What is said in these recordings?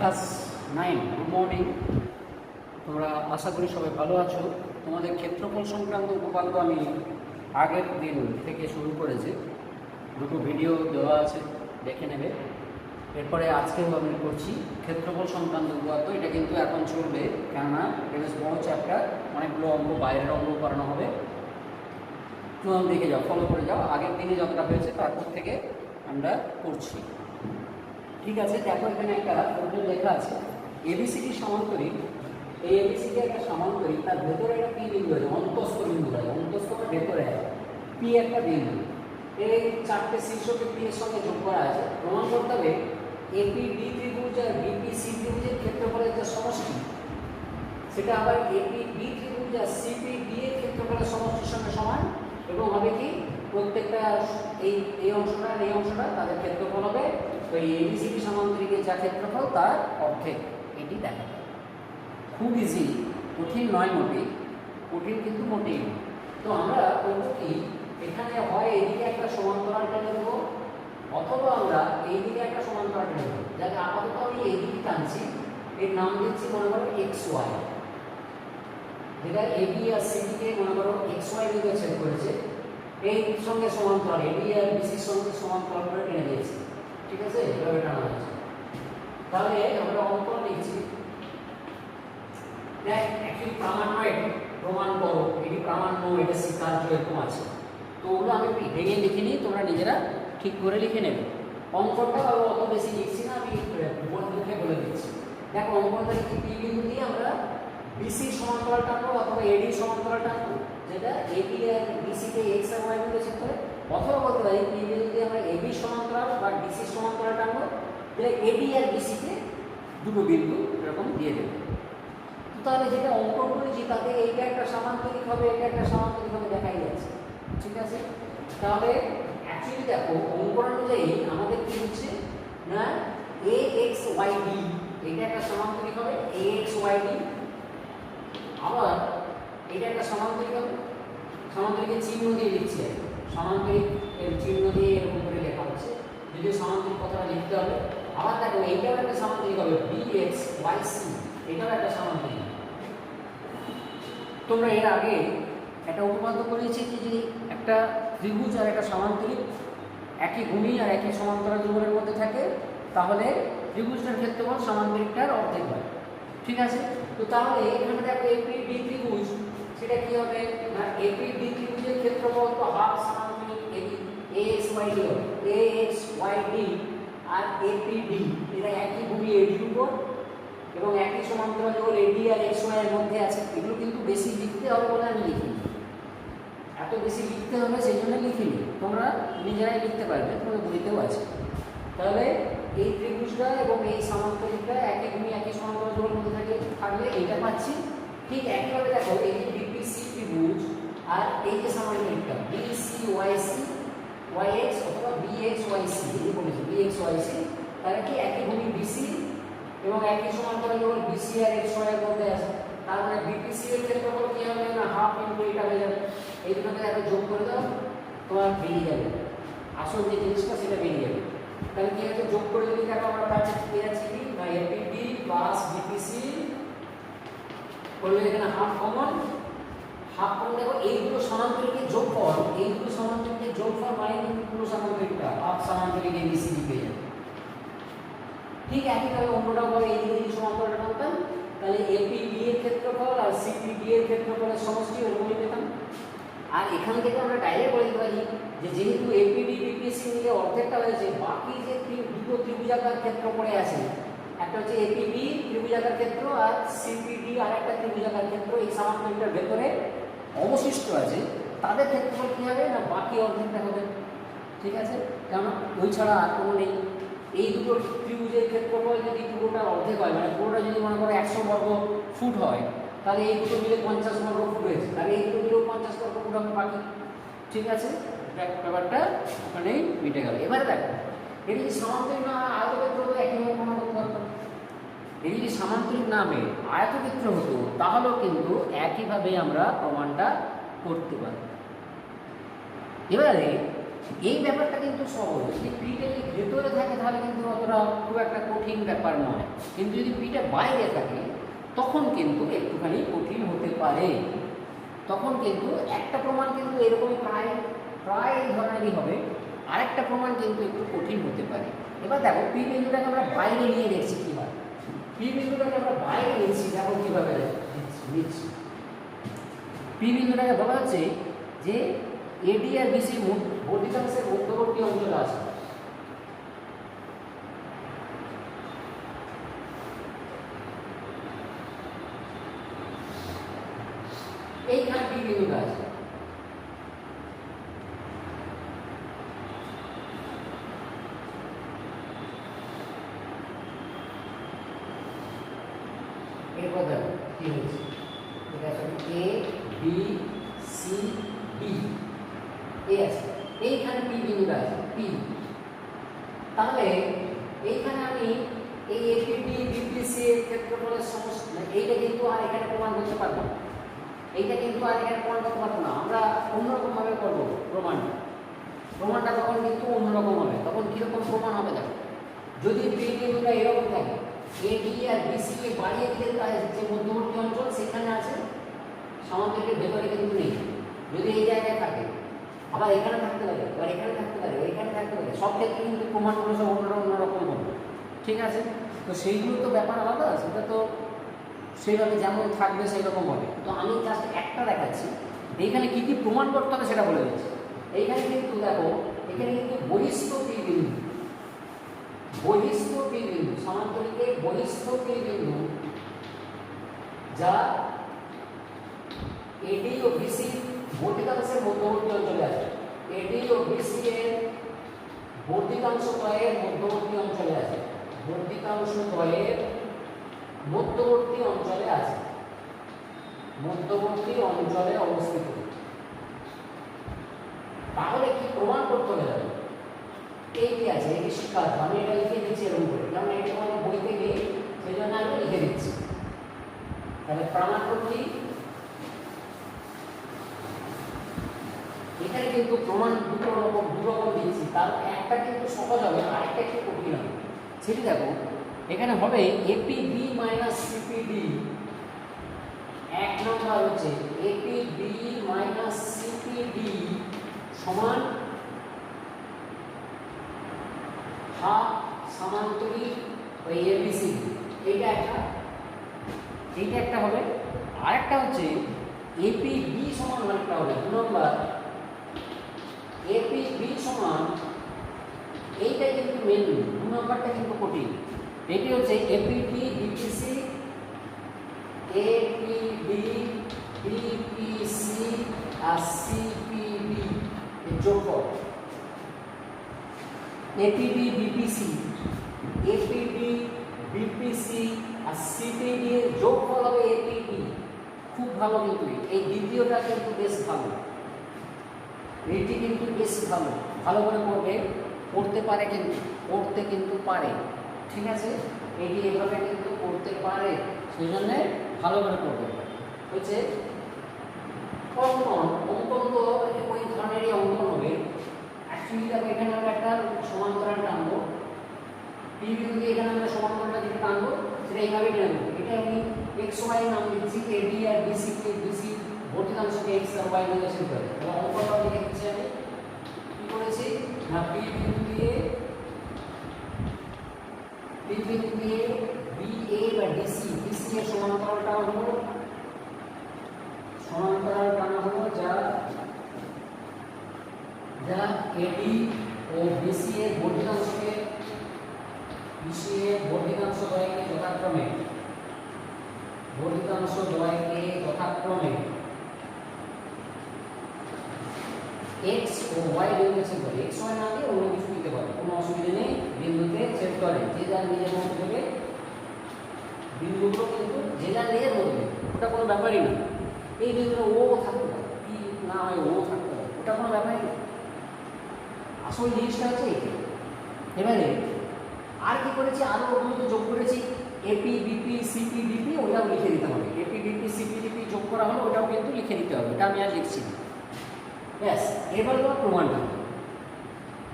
Class 9 good morning. তোমরা আশা করি সবাই ভালো আছো। তোমাদের ক্ষেত্রফল সংক্রান্ত উপপাদ্য আমি আগের দিন থেকে শুরু করেছি, দুটো ভিডিও দেওয়া আছে, দেখে নেবে। এরপরে আজকেও আমি করছি ক্ষেত্রফল সংক্রান্ত উপপাদ্য। এটা কিন্তু এখন চলবে, কেননা এটা বেশ বড় চ্যাপ্টার, অনেকগুলো অঙ্ক, বাইরের অঙ্ক করানো হবে। তুমি দেখে যাও, ফলো করে যাও, আগের দিনে যতটা হয়েছে তারপর থেকে আমরা করছি। ঠিক আছে, দেখো এখানে একটা প্রবলেম লেখা আছে, এবিসিডি সমান্তরিক। এই এবিসিডি একটা সমান্তরিক, তার ভেতরে একটা পি বিন্দু আছে, অন্তস্থ বিন্দু আছে, অন্তস্থটা ভেতরে আছে, পি একটা বিন্দু। এই চারটে শীর্ষকে পি এর সঙ্গে যোগ করা আছে। প্রমাণ করতে হবে এপি বি ত্রিভুজ আর বিপি সি ত্রিভুজের ক্ষেত্রফলের যে সমষ্টি, সেটা আবার এপি বি ত্রিভুজ আর সিপি ডি এর ক্ষেত্রফলের সমষ্টির সঙ্গে সমান, এবং হবে কি প্রত্যেকটা এই অংশটা আর এই অংশটা তাদের ক্ষেত্রফল হবে। তো এই এবিসিডি সমান্তরিকের যা ক্ষেত্রফল তার অর্ধেক, এটি দেখা যায়। খুব ইজি, কঠিন নয় মোটেই, কঠিন কিন্তু মোটেই। তো আমরা করবো কি, এখানে হয় এইদিকে একটা সমান্তরাল টেনে দেবো, অথবা আমরা এইদিকে একটা সমান্তরাল টেনে দেবো। যাতে আপাতত আমি এইদিকে টানছি, এর নাম দিচ্ছি মনে করো এক্স ওয়াই, যেটা এবি আর সিডিকে মনে করো এক্স ওয়াই দিকে ছেদ করেছে, এই সঙ্গে সমান্তরাল এবি আর বিসির সঙ্গে সমান্তরাল করে টেনে দিয়েছি। ঠিক আছে, এভাবে টানা হয়েছে। তাহলে আমরা অঙ্কন লিখছি, দেখ অ্যাকচুয়ালি প্রামাণ্য, এটি প্রমাণ করো, এটি প্রামাণ্য, এটা স্বীকার্য, এরকম আছে। তো ওগুলো আমি ভেঙে লিখে নিই, তোমরা নিজেরা ঠিক করে লিখে নেবে। অঙ্কটা অত বেশি লিখছি না, আমি মুখে বলে দিচ্ছি। দেখো অঙ্কনটা লিখি, পি বিন্দু দিয়ে আমরা বিসি সমান্তরাল টানবো অথবা এডি সমান্তরাল টানবো, যেটা এবি আর বিসিকে এক্স আর ওয়াই বিন্দু ছেদ করে। অথবা বলতে পারি পি বিন্দু দিয়ে আমরা এবি সমান্তরাল বা ডিসি সমান্তরাল টানবো, যেটা এডি আর বিসিকে দুটো বিন্দু এরকম দিয়ে দেবে। তাহলে যেটা অঙ্কন করেছি তাতে এইটা একটা সমান্তরিক হবে, এটা একটা সমান্তরিক হবে, দেখাই যাচ্ছে। ঠিক আছে, তাহলে অ্যাকচুয়ালি দেখো অঙ্কন অনুযায়ী আমাদের কি হচ্ছে না, এ এক্স ওয়াই ডি এটা একটা সমান্তরিক হবে, এ এক্স ওয়াই ডি। আবার এটা একটা সমান্তরিক হবে, সমান্তরিকের চিহ্ন দিয়ে লিখছি, সমান্তরিক এর চিহ্ন দিয়ে এরকম করে লেখা হচ্ছে, যদিও সমান্তরিক কথাটা লিখতে হবে। আবার দেখো এইটাও একটা সমান্তরিক হবে, বি এক্স ওয়াই সি, এটাও একটা সমান্তরিক। তোমরা এর আগে একটা উপপাদ্য করেছি যে যদি একটা ত্রিভুজ আর একটা সমান্তরিক একই ভূমি আর একই সমান্তরাল যুগলের মধ্যে থাকে, তাহলে ত্রিভুজটার ক্ষেত্রফল সমান্তরিকটার অর্ধেক হয়। ঠিক আছে, তো তাহলে এখানে দেখো এপি ডি ত্রিভুজ, সেটা কি হবে না, এপি ডি ত্রিভুজের ক্ষেত্রফল তো হাফ সমান্তরিক এ এক্স ওয়াই ডি হবে, এ এক্স ওয়াই ডি আর এপি ডি এরা একই ভূমি এডির উপর এবং একই সমান্তরাল যুগল এডি আর এক্স ওয়াই এর মধ্যে আছে। এগুলো কিন্তু বেশি লিখতে হবে বলে আমি লিখিনি, এত বেশি লিখতে হবে সেই জন্য লিখিনি, তোমরা নিজেরাই লিখতে পারবে, তোমাদের বইতেও আছে। তাহলে এই ত্রিভুজটা এবং এই সমান্তরিকটা একই ভূমি একই সমান্তরাল যুগলের মধ্যে থাকলে এইটা পাচ্ছি। ঠিক একইভাবে দেখো এই যে বিপিসি ত্রিভুজ আর এই যে সমান্তরিকটা বিসি ওয়াইসি ওয়াই এক্স অথবা বিএক্স ওয়াইসি, এই বলেছি বিএক্স ওয়াইসি, তাহলে কি একই ভূমি বিসি এবং একই সমান্তরাল যুগল বিসি আর এক্স ওয়াই এর মধ্যে আছে। তার মানে বিপিসি এর ক্ষেত্রফল কি হবে না, হাফ ইনটু এটা হয়ে যাবে। এই দুটোকে একটা যোগ করে দাও, তোমার বেরিয়ে যাবে আসল যে জিনিসটা, সেটা বেরিয়ে যাবে। তাহলে কি হচ্ছে, যোগ করে যদি দেখো আমরা পেয়ে যাচ্ছি কি না, এপিডি প্লাস বিপিসি করলে এখানে হাফ কমন, হাফ কমন। দেখো এইগুলো সমান্তরিকের যোগফল, এইগুলো সমান্তরিকের যোগফল মানে কিন্তু পুরো সমান্তরিকটা হাফ সমান্তরিক এবিসিডি পেয়ে যাবে। ঠিক একইভাবে অন্যটাও হবে, এই দিকে যদি সমান্তরালটা টানতাম তাহলে এপি বি এর ক্ষেত্রফল আর সিপি ডি এর ক্ষেত্রফলের সমষ্টি ওরকমই পেতাম। আর এখান থেকে আমরা ডাইরেক্ট বলে দিতে পারি যে যেহেতু এপিডি বিপিসি মিলে অর্ধেকটা হয়েছে, বাকি যে দুটো ত্রিভুজাকার ক্ষেত্র পড়ে আছে, একটা হচ্ছে এপিবি ত্রিভুজাকার ক্ষেত্র আর সিপিডি আর একটা ত্রিভুজাকার ক্ষেত্র, এই সমান্তরিকটার ভেতরে অবশিষ্ট আছে, তাদের ক্ষেত্রফল কী হবে না, বাকি অর্ধেকটা হবে। ঠিক আছে, কেন ওই ছাড়া আর কোনো নেই। এই দুটো ত্রিভুজের ক্ষেত্রফল যদি পুরোটা অর্ধেক হয়, মানে পুরোটা যদি মনে করো 100 বর্গ ফুট হয়, তাহলে এই দুটো মিলে 50 বর্গ ফুট হয়েছে, তাহলে এই দুটো মিলেও 50 বর্গ ফুট হবে বাকি। ঠিক আছে, ব্যাপারটা ওখানেই মিটে গেল। এবারে দেখো এটি যদি সমান্তরিক না আয়তক্ষেত্র হতো, একইভাবে প্রমাণ করতে পারতাম। এটি যদি সমান্তরিক নামে আয়তক্ষেত্র হতো, তাহলেও কিন্তু একইভাবে আমরা প্রমাণটা করতে পারব। এবারে এই ব্যাপারটা কিন্তু সহজ। যদি পিটা যদি ভেতরে থাকে তাহলে কিন্তু অতটা খুব একটা কঠিন ব্যাপার নয়, কিন্তু যদি পিটা বাইরে থাকে তখন কিন্তু একটুখানি কঠিন হতে পারে। তখন কিন্তু একটা প্রমাণ কিন্তু এরকমই প্রায় প্রায় এই ধরনেরই হবে, আরেকটা প্রমাণ কিন্তু একটু কঠিন হতে পারে। এবার দেখো পি বিন্দুটাকে আমরা বাইরে নিয়ে দেখছি কী হয়। পি বিন্দুটাকে আমরা বাইরে নিচ্ছি, দেখো কীভাবে নিচ্ছি। পি বিন্দুটাকে বলা হচ্ছে যে এডি আর বিসির বর্ধিতাংশের মধ্যবর্তী অঞ্চলে আছে। এইখানে পি বিন্দুটা আছে। এরপর দেখো কি হয়েছে, এটা আছে এ বি সি ডি, এ আছে এইখানে পি বিন্দুটা আছে পি। তাহলে এইখানে আমি এই এপিডি বিপিসি এর ক্ষেত্রফলের সমস্ত এইটা কিন্তু আর এখানে প্রমাণ করতে পারবো না, এইটা কিন্তু আর এখানে প্রমাণ করতে পারবো না। আমরা অন্যরকমভাবে করবো প্রমাণটা তখন কিন্তু অন্যরকম হবে। তখন কীরকম প্রমাণ হবে দেখো, যদি পি বিন্দুটা এরকম থাকে, এডি আর বিসি কে বাড়িয়ে দিলে তার যে মধ্যবর্তী অঞ্চল সেখানে আছে, সমান্তরালের ভেতরে কিন্তু নেই। যদি এই জায়গায় থাকে, আবার এখানে থাকতে পারে, আবার এখানে থাকতে পারে, এখানে থাকতে পারে, সব ক্ষেত্রে কিন্তু প্রমাণগুলো সব অন্যরকম হবে। ঠিক আছে, তো সেইগুলো তো ব্যাপার আলাদা, সেটা তো সেইভাবে যেমন থাকবে সেই রকম হবে। তো আমি জাস্ট একটা দেখাচ্ছি, এইখানে কী কী প্রমাণ করতে হবে সেটা বলে দিচ্ছি। এইখানে কিন্তু দেখো, এখানে কিন্তু বহিস্থ পি বিন্দু, সমান্তরিকের বহিস্থ পি বিন্দু যা এডি ও বিসি বর্ধিতাংশের মধ্যবর্তী অঞ্চলে আছে। এডি ও বিসি এর বর্ধিতাংশ দ্বয়ের মধ্যবর্তী অঞ্চলে আছে। বর্ধিতাংশ দ্বয়ের মধ্যবর্তী অঞ্চলে আছে, মধ্যবর্তী অঞ্চলে অবস্থিত। তাহলে কি প্রমাণ করতে হবে? এইটি আছে, এটি শিক্ষা, আমি এটা লিখে দিচ্ছি এরকম করে, কারণ এটা তোমাদের বইতে গিয়ে সেই জন্য আমি লিখে দিচ্ছি। তাহলে প্রমাণপত্রটি এখানে কিন্তু প্রমাণ দু রকম দিচ্ছি, তার একটা কিন্তু সহজ হবে, আরেকটা একটু কঠিন হবে। সেটি দেখো, এখানে হবে এপিবি মাইনাস সিপিডি। এক নম্বর হচ্ছে এপিবি মাইনাস সিপিডি সমান হাফ সমান্তরিক ওই এবিসি। এইটা একটা হবে। আরেকটা হচ্ছে এপিবি সমান আরেকটা হবে 2 নম্বর এপিবি সমান, এইটা কিন্তু মেন, 2 নম্বরটা কিন্তু কঠিন। এটি হচ্ছে এপিবি বিপিসি, এপিবি বিপিসি আর সিপিবি এর যোগফল। এপিবি বিপিসি আর সিপিবি এর যোগফল হবে এপিবি। খুব ভালো, কিন্তু এই দ্বিতীয়টা কিন্তু বেশ ভালো, এটি কিন্তু বেশ ভালো, ভালো করে পড়তে পারে, কিন্তু পড়তে কিন্তু পারে। ঠিক আছে, এটি এভাবে কিন্তু করতে পারে, সেই জন্যে ভালো করে পড়বে। হচ্ছে অঙ্কন তো ওই ধরনেরই অঙ্কন হবে। অ্যাকচুয়ালি দেখো, এখানে আমরা একটা সমান্তরাল টানবো, পি বিন্দু দিয়ে এখানে আমরা সমান্তরালটা যেটা টানবো সেটা এইভাবে টানবো। এটা আমি এক্স ওয়াই নাম দিচ্ছি, এডি আর বিসি বর্ধিতাংশকে এক্স আর ওয়াই নির্দেশিত করে। এবং অঙ্কটা লিখে দিচ্ছি আমি, কি করেছি না, পি বিন্দু দিয়ে বিএ বা ডিসি এর সমান্তরাল টানা হলো যা এডি ও বিসি এর বর্ধিতাংশকে বর্ধিতাংশ দ্বয়কে এক্স ও ওয়াই বিন্দুতে ছেদ করে। এক্স ওয়াই না দিয়ে অন্য কিছু দিতে পারে, কোনো অসুবিধা নেই, বিন্দুতে ছেদ করে। যে যার নিজের মতো দেবে, বিন্দুগুলো কিন্তু যে যার নিজের মতো দেবে, ওটা কোনো ব্যাপারই না। এই বিন্দুটা ও থাকতে পারে, কি না হয় ও থাকতে পারে, ওটা কোনো ব্যাপারই না। আসল জিনিসটা হচ্ছে এইটা। এবারে আর কি করেছি, আরও ওগুলো তো যোগ করেছি, এপি বিপি সিপি ডিপি, ওটাও লিখে দিতে হবে। এপি বিপি সিপি ডিপি যোগ করা হলো, ওটাও কিন্তু লিখে দিতে হবে, এটা আমি আর লিখছি না। ব্যাস, এবার তোমার প্রমাণটা।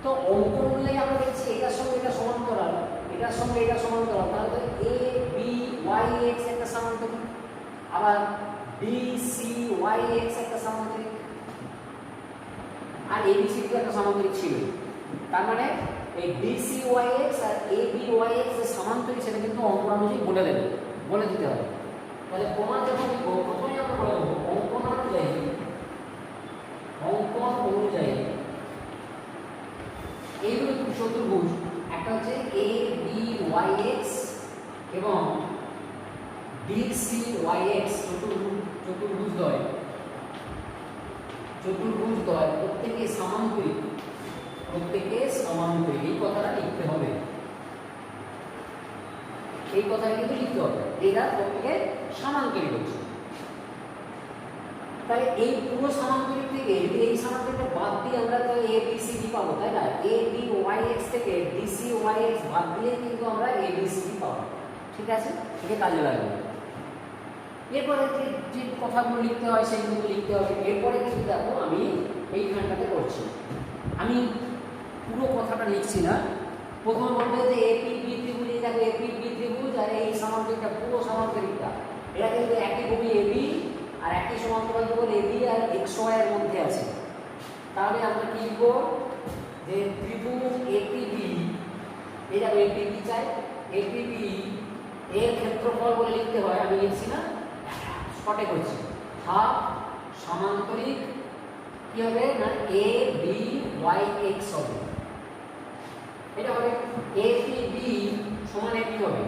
তো অঙ্ক অনুযায়ী আমরা দেখছি এটার সঙ্গে এটা সমান্তরাল, এটার সঙ্গে এটা সমান্তরাল, তাহলে তো এ বি ওয়াই এক্স একটা সমান্তরিক, আবার বি সি ওয়াই এক্স একটা সমান্তরিক, আর এ বি সি একটা সমান্তরিক ছিল। তার মানে এই বি সি ওয়াই এক্স আর এ বি ওয়াই এক্স যে সমান্তরিক সেটা কিন্তু অঙ্ক অনুযায়ী বলে দেবে, বলে দিতে হবে। তাহলে প্রমাণ যখন লিখবো প্রথমেই আমরা বলে দেবো অঙ্কন অনুযায়ী, অঙ্কন অনুযায়ী এইগুলো চতুর্ভুজ, একটা হচ্ছে এ বি ওয়াই এক্স এবং বি সি ওয়াই এক্স চতুর্ভুজদ্বয়, চতুর্ভুজদ্বয় প্রত্যেকে সমান্তরিক, প্রত্যেকে সমান্তরিক, এই কথাটা লিখতে হবে, এই কথাটা কিন্তু লিখতে হবে, এরা প্রত্যেকে সমান্তরিক হচ্ছে। তাহলে এই পুরো সমান্তরিক থেকে এই সমান্তরিকটা বাদ দিয়ে আমরা তো এ বি সি ডি পাবো, তাই না? এ বি ওয়াই এক্স থেকে ডি সি ওয়াই এক্স বাদ দিয়ে কিন্তু আমরা এ বি সি ডি পাবো, ঠিক আছে? এটা কাজে লাগবে। এরপরে যে কথাগুলো লিখতে হয় সেগুলো লিখতে হবে। এরপরে কিন্তু দেখো আমি এইখানটাতে করছি, আমি পুরো কথাটা লিখছি না। প্রথমে বলবে যে এপি বি ত্রিভুজ, দেখো এপি বি ত্রিভুজ আর এই সমান্তরিকটা পুরো সমান্তরিকটা এটা কিন্তু একই ভূমি এবি আর একই সমান্তরাল যুগল এবি আর এক্স ওয়াই এর মধ্যে আছে। তাহলে আমরা কি লিখব যে ত্রিভুজ এপিবি, এই দেখো এপিবি চাই, এপিবি এর ক্ষেত্রফল বলে লিখতে হয়, আমি লিখছি না, স্পটে করছি, হাফ সমান্তরিক কি হবে না এ বি ওয়াই এক্স হবে, এটা হবে এপিবি সমান কি হবে,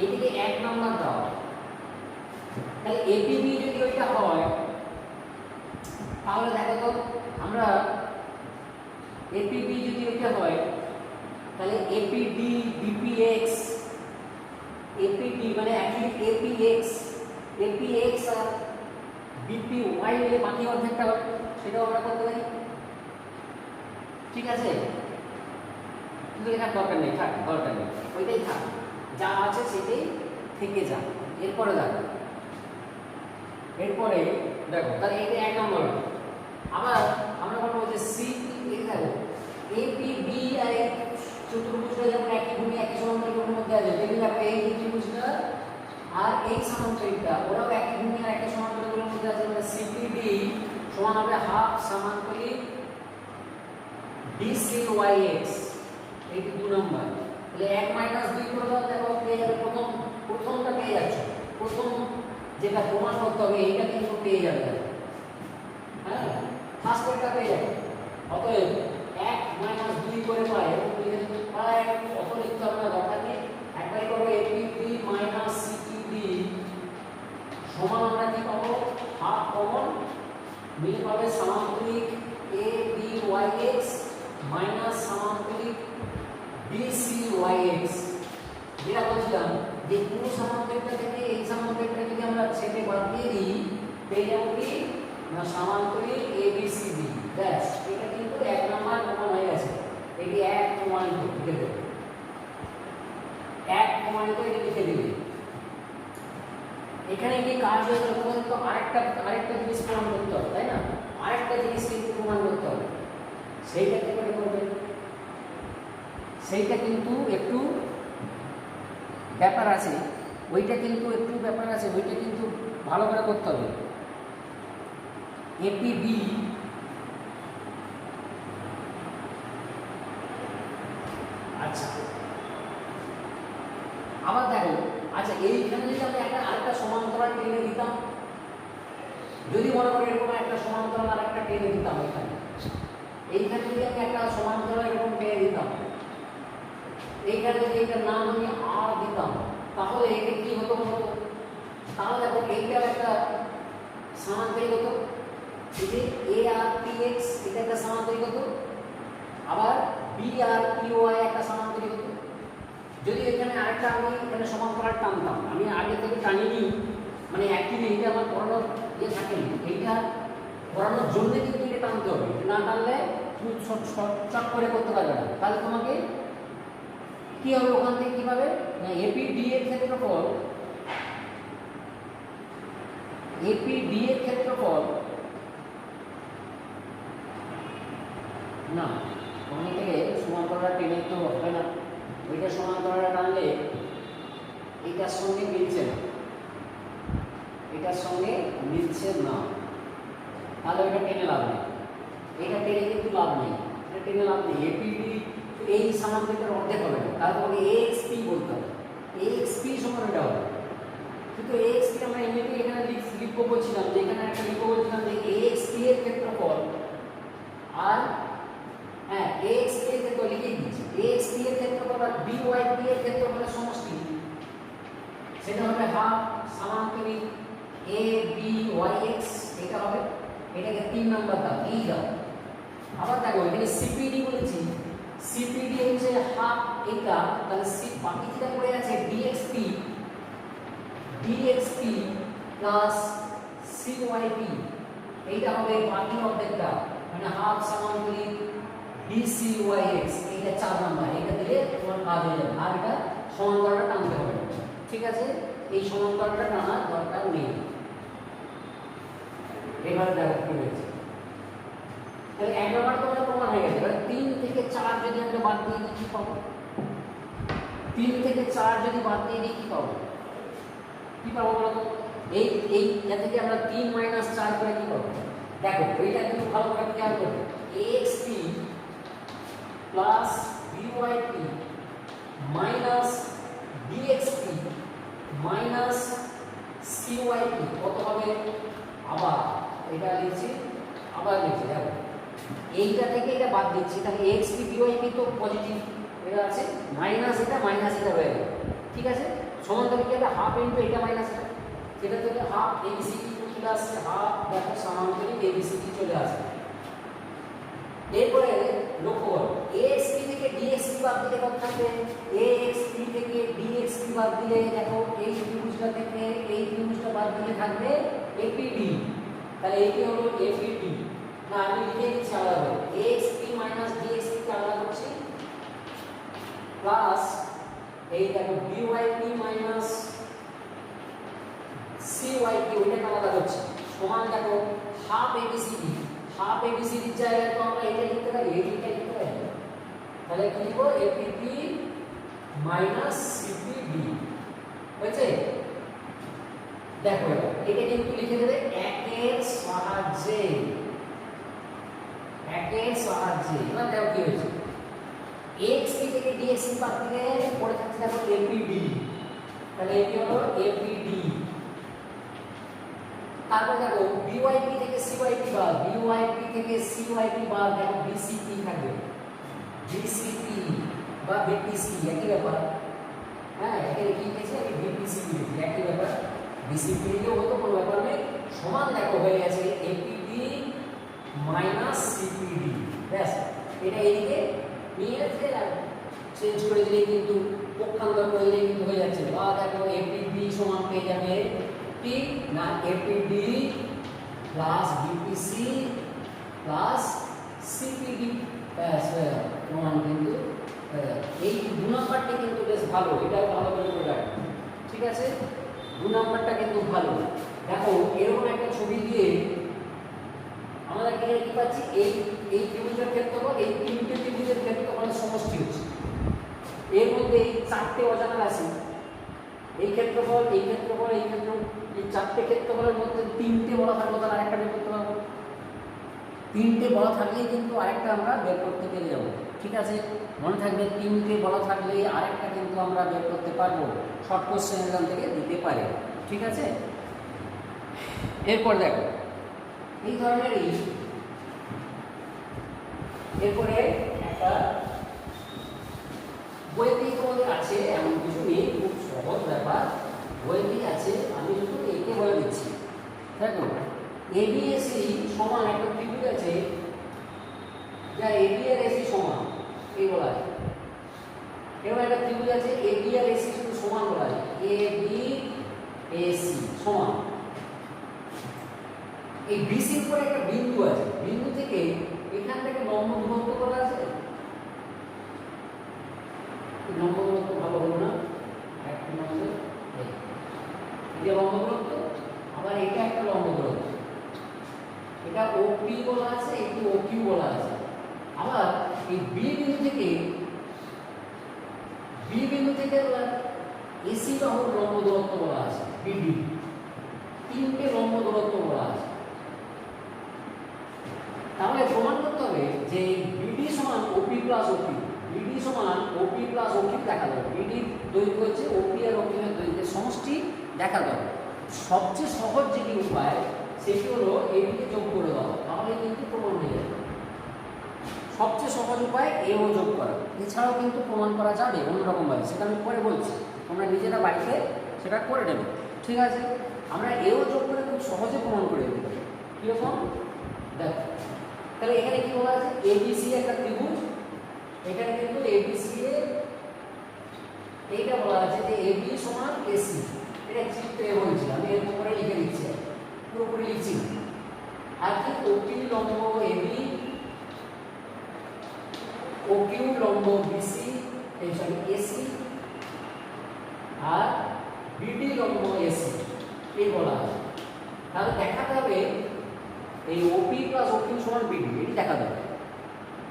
এদিকে 1 নাম্বার দাও, তাহলে এপিবি যদি ওইটা হয় তাহলে দেখো তো আমরা এপিবি যদি ওইটা হয় তাহলে এপিডি বিপিএক্স, এপিডি মানে একই এপিএক্স, এপিএক্স আর বিপি ওয়াই এর বাকি অর্ধেকটা হবে, সেটাও আমরা করতে পারি, ঠিক আছে? কিন্তু এখানে দরকার নেই, থাক, দরকার নেই, ওইটাই থাক, যা আছে সেটাই থেকে যাক। এরপরে দেখো, এরপরে দেখো তাহলে এটা 1 নম্বর। আবার আমরা বলবো যে সি, এই দেখো এপিবি আর চতুর্ভুজটা যখন একই ভূমি একই সমান্তরিকের মধ্যে আছে, দেখি দেখো এই ত্রিভুজটা আর এই সমান্তরিকটা ওরাও একই ভূমি আর একই সমান্তরিকের মধ্যে আছে, মানে সিপিডি সমান হবে হাফ সমান্তরিক ডিসি ওয়াই এক্স, এই 2 নম্বর। তাহলে 1 - 2 করে দাও, দেখো পেয়ে যাবে, প্রথমটা পেয়ে যাচ্ছ, প্রথম যেটা প্রমাণ করতে হবে এইটা কিন্তু পেয়ে যাবে, হ্যাঁ ফার্স্ট একটা পেয়ে যাবে। অতএব 1 - 2 করে পাই, এবং প্রায় অত লিখতে হবে না, দরকার নেই, একবারই করবো এপিবি মাইনাস সিপিবি সমান আমরা কি পাবো, হাফ কমন মিলে পাবে সমান্তরিক A B Y X minus সমান্তরিক বি সি ওয়াই এক্স। যেটা বলছিলাম যে পুরো সমান্তরিকটা থেকে এই সমান্তরিকটা যদি আমরা ছেড়ে বাদ দিয়ে দিই পেয়ে যাবো কি না সমান্তরিক এ বি সি ডি, ব্যাস। এটা কিন্তু 1 নম্বর প্রমাণ হয়ে গেছে, এটি 1 প্রমাণিত, লিখে দেবে 1 প্রমাণিত, এটা লিখে দেবে। এখানে কি কাজ হয়ে গেল, তোমাদের তো আরেকটা জিনিস প্রমাণ করতে হবে, তাই না? আরেকটা জিনিস কিন্তু প্রমাণ করতে হবে, সেইটা কি করে করবে, সেইটা কিন্তু একটু ব্যাপার আছে, ওইটা কিন্তু একটু ব্যাপার আছে, ওইটা কিন্তু ভালো করে করতে হবে। এপিবি আচ্ছা, আবার দেখো, আচ্ছা এইখানে যদি আমি আরেকটা সমান্তরাল টেনে দিতাম, যদি মনে করি এরকম একটা সমান্তরাল আরেকটা টেনে দিতাম, এইখানে যদি আমি একটা সমান্তরাল এরকম টেনে দিতাম, এইখানে যদি এটার নাম আমি আর দিতাম, তাহলে এটা কি হতো বলতো? তাহলে দেখো এইটার একটা সমান্তরিক হতো, এই যে এ আর পি এক্স এটা একটা সমান্তরিক হতো, আবার বি আর পি ওয়াই একটা সমান্তরিক হতো। যদি এখানে আরেকটা আমি এখানে সমান্তরাল টানতাম, আমি আগে থেকে টানিনি, মানে অ্যাকচুয়ালি এইটা আমার পড়ানোর ইয়ে থাকেনি, এইটা পড়ানোর জন্য কিন্তু এটা টানতে হবে, না টানলে তুমি চট করে করতে পারবে না। তাহলে তোমাকে কি হবে, ওখান থেকে কি পাবে না এপিডি এর ক্ষেত্রফল, এপিডি এর ক্ষেত্রফল না সমান্তরালটা টেনে তো হবে না, ওইটা সমান্তরালটা টানলে এটার সঙ্গে মিলছে না, এটার সঙ্গে মিলছে না, তাহলে ওইটা টেনে লাভ নেই, এটা টেনে কিন্তু লাভ নেই, এটা টেনে লাভ নেই। এপিবি এই সামান্তরিকের অর্ধেক হবে না, তাহলে তোমাকে এএক্সপি বলতে হবে, এএক্সপি সমান এটা হবে। কিন্তু এএক্সপি আমরা এমনিতেই এখানে লিখবো বলছিলাম, যে এখানে একটা লিখবো বলছিলাম যে এএক্সপি এর ক্ষেত্রফল আর হ্যাঁ এএক্সপি এর ক্ষেত্রফল লিখে দিয়েছি, এএক্সপি এর ক্ষেত্রফল আর বিওয়াইপি এর ক্ষেত্রফলের সমষ্টি, সেটা হবে হাফ সামান্তরিক এ বি ওয়াই এক্স, এটা হবে, এটাকে 3 নাম্বার দাও, এই দাও। আবার দেখো এখানে সিপিডি বলেছি, সিপিডি হচ্ছে হাফ এটা, তাহলে সি বাকি যেটা পড়ে আছে ডিএক্সপি, ডিএক্সপি প্লাস সিওয়াইপি, এইটা হবে বাকি অর্ধেকটা, মানে হাফ সামান্তরিক ডিসিওয়াইএক্স, এইটা 4 নাম্বার, এটা দিলে তোমার কাজ হয়ে যাবে। আর এটা সমান্তরালটা টানতে হবে, ঠিক আছে, এই সমান্তরালটা টানার দরকার নেই। এবারে দেখো কি হয়েছে, তাহলে 1 নাম্বার তোমার প্রমাণ হয়ে গেছে। এবার 3 থেকে 4 যদি আমরা বাদ দিয়ে দিই কি পাবো? 3 থেকে 4 যদি বাদ দিয়ে দিই কি পাবো? কি পাবো বলো তো? এই এটা থেকে আমরা 3 - 4 করে কি পাবো? দেখো এইটা কিন্তু ভালো করে খেয়াল করবে, axp plus byp minus dxp minus cyp কত হবে? আবার এটা লিখছি, আবার লিখছি, দেখো এইটা থেকে এটা বাদ দিচ্ছি, তাহলে axp byp তো পজিটিভ, এটা আছে মাইনাস এটা রয়ে গেল, ঠিক আছে। সমান্তরাল কি হবে? হাফ ইনটু এটা মাইনাস এটা, সেটা থেকে হাফ abcd চলে আসছে, হাফ দেখো সমান্তরাল abcd চলে আসছে। এরপরে লক্ষ্য করো axp থেকে dxp বাদ দিলে কত থাকবে? axp থেকে dxp বাদ দিলে দেখো এই ত্রিভুজটা থেকে এই ত্রিভুজটা বাদ দিলে থাকবে apd, তাহলে এইটি হলো apd। না আমি লিখে দিচ্ছি আলাদা, axp মাইনাস dxp কে আলাদা করছি, প্লাস এই দেখো byp মাইনাস cyp ওইটাকে আলাদা করছি, সমান দেখো হাফ abcd, হাফ abcd এর জায়গায় তো আমরা এটা লিখতে পারি, এইটা লিখতে পারি, তাহলে কি লিখবো? apd মাইনাস cpd হয়েছে। দেখো এটা কিন্তু লিখে দেবে একের সাহায্যে, একের সাহায্যে। এবার দেখো কি হয়েছে, axp থেকে dxp বাদ দিলে পড়ে থাকছে দেখো apd, তাহলে এটি হলো apd। তারপর দেখো byp থেকে cyp বাদ, byp থেকে cyp বাদ দেখো bcp থাকবে, bcp বা bpc একই ব্যাপার, হ্যাঁ এখানে কি লিখেছি আমি bpc লিখেছি, একই ব্যাপার, bcp লিখেও হতো কোনো ব্যাপার নেই, সমান দেখো হয়ে গেছে apd মাইনাস cpd, ব্যাস এটা এইদিকে নিয়ে যাচ্ছে, চেঞ্জ করে দিলেই কিন্তু পক্ষান্তর করে দিলেই কিন্তু হয়ে যাচ্ছে। বা দেখো apd সমান পেয়ে যাবে ঠিক না apd plus bpc plus cpd, ব্যাস প্রমাণ কিন্তু এই 2 নাম্বারটা কিন্তু বেশ ভালো, এটাও ভালো করে মনে রাখো, ঠিক আছে। 2 নাম্বারটা কিন্তু ভালো। দেখো এরকম একটা ছবি দিয়ে আমরা এখানে কি পাচ্ছি, এই ত্রিভুজের ক্ষেত্রফল এই 3টে ত্রিভুজের ক্ষেত্রফলের সমষ্টি হচ্ছে, এর মধ্যে এই 4টে অজানা রাশি, এই ক্ষেত্রফল এই ক্ষেত্রফল এই ক্ষেত্রফল, এই 4টে ক্ষেত্রফলের মধ্যে 3টে বলা থাকলে তার আরেকটা বের করতে পারবো, 3টে বলা থাকলেই কিন্তু আরেকটা আমরা বের করতে পেরে যাবো, ঠিক আছে। মনে থাকবে 3টে বলা থাকলে আরেকটা কিন্তু আমরা বের করতে পারবো, শর্ট কোশ্চেন এখান থেকে দিতে পারে, ঠিক আছে। এরপর দেখো এই ধরনেরই এরপরে একটা বইতেই তোমাদের আছে, এমন কিছু নেই, খুব সহজ ব্যাপার, বইতেই আছে, আমি শুধু একে বলে দিচ্ছি। দেখো এবিএসি সমান একটা ত্রিভুজ আছে, যা এবি আর এসি সমান, এই বলা আছে। এবার একটা ত্রিভুজ আছে এবি আর এসি শুধু সমান বলা আছে, এবি এসি সমান। এই বিসির পরে একটা বিন্দু আছে, বিন্দু থেকে এখান থেকে লম্ব দূরত্ব করা আছে, লম্ব দূরত্ব ভালো হলো না, একটা নম্বর এটা লম্ব দূরত্ব, আবার এটা একটা লম্ব দূরত্ব, এটা ওপি বলা আছে, একটু ওকিউ বলা আছে। আবার এই বি বিন্দু থেকে বি বিন্দু থেকে এসি বাহুর লম্ব দূরত্ব বলা আছে বিডি, 3টে লম্ব দূরত্ব বলা আছে। তাহলে প্রমাণ করতে হবে যে বিডি সমান ওপি প্লাস ওকিউ, বিডি সমান ওপি প্লাস ওকিউ দেখা যাবে। বিডির দৈর্ঘ্য হচ্ছে ওপি আর ওকিউর দৈর্ঘ্যের সমষ্টি দেখা যাবে। সবচেয়ে সহজ যেটি উপায় সেটি হলো এটিকে যোগ করে দেওয়া, তাহলে কিন্তু প্রমাণ হয়ে যাবে। সবচেয়ে সহজ উপায় এও যোগ করা। এছাড়াও কিন্তু প্রমাণ করা যাবে অন্যরকমভাবে, সেটা আমি পরে বলছি, তোমরা নিজেরা বাড়িতে সেটা করে নেবে। ঠিক আছে, আমরা এও যোগ করে খুব সহজে প্রমাণ করে দিতে পারি। কীরকম দেখো, তাহলে এখানে কি বলা আছে, এবিসি একটা ত্রিভুজ, এখানে কিন্তু এবিসি এর এইটা বলা আছে যে এবি সমান এসি, এটা চিত্রে বলছিলাম, আমি এর উপরে লিখে দিচ্ছি, পুরোপুরি লিখছি না। আর কি ওপি লম্ব এবি, ওকিউ লম্ব বিসি, এই সরি এসি, আর বিডি লম্ব এসি, এই বলা আছে। তাহলে দেখাতে হবে এই ওপি প্লাস ওকিউ সমান বিডি, এটি দেখা যাবে।